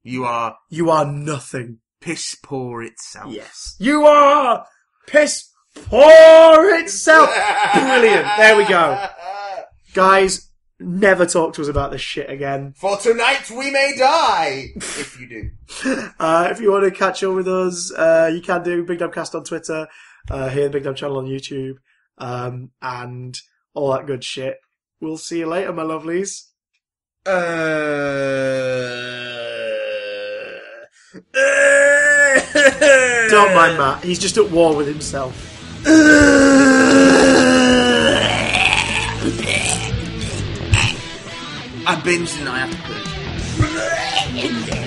You are nothing. Piss poor itself. Yes. You are piss poor itself. Brilliant. There we go. Guys, never talk to us about this shit again. For tonight we may die! If you do. If you want to catch up with us, you can do Big Damn Cast on Twitter, here the Big Damn channel on YouTube, and all that good shit. We'll see you later, my lovelies. Don't mind Matt, he's just at war with himself. I binged and I have to put in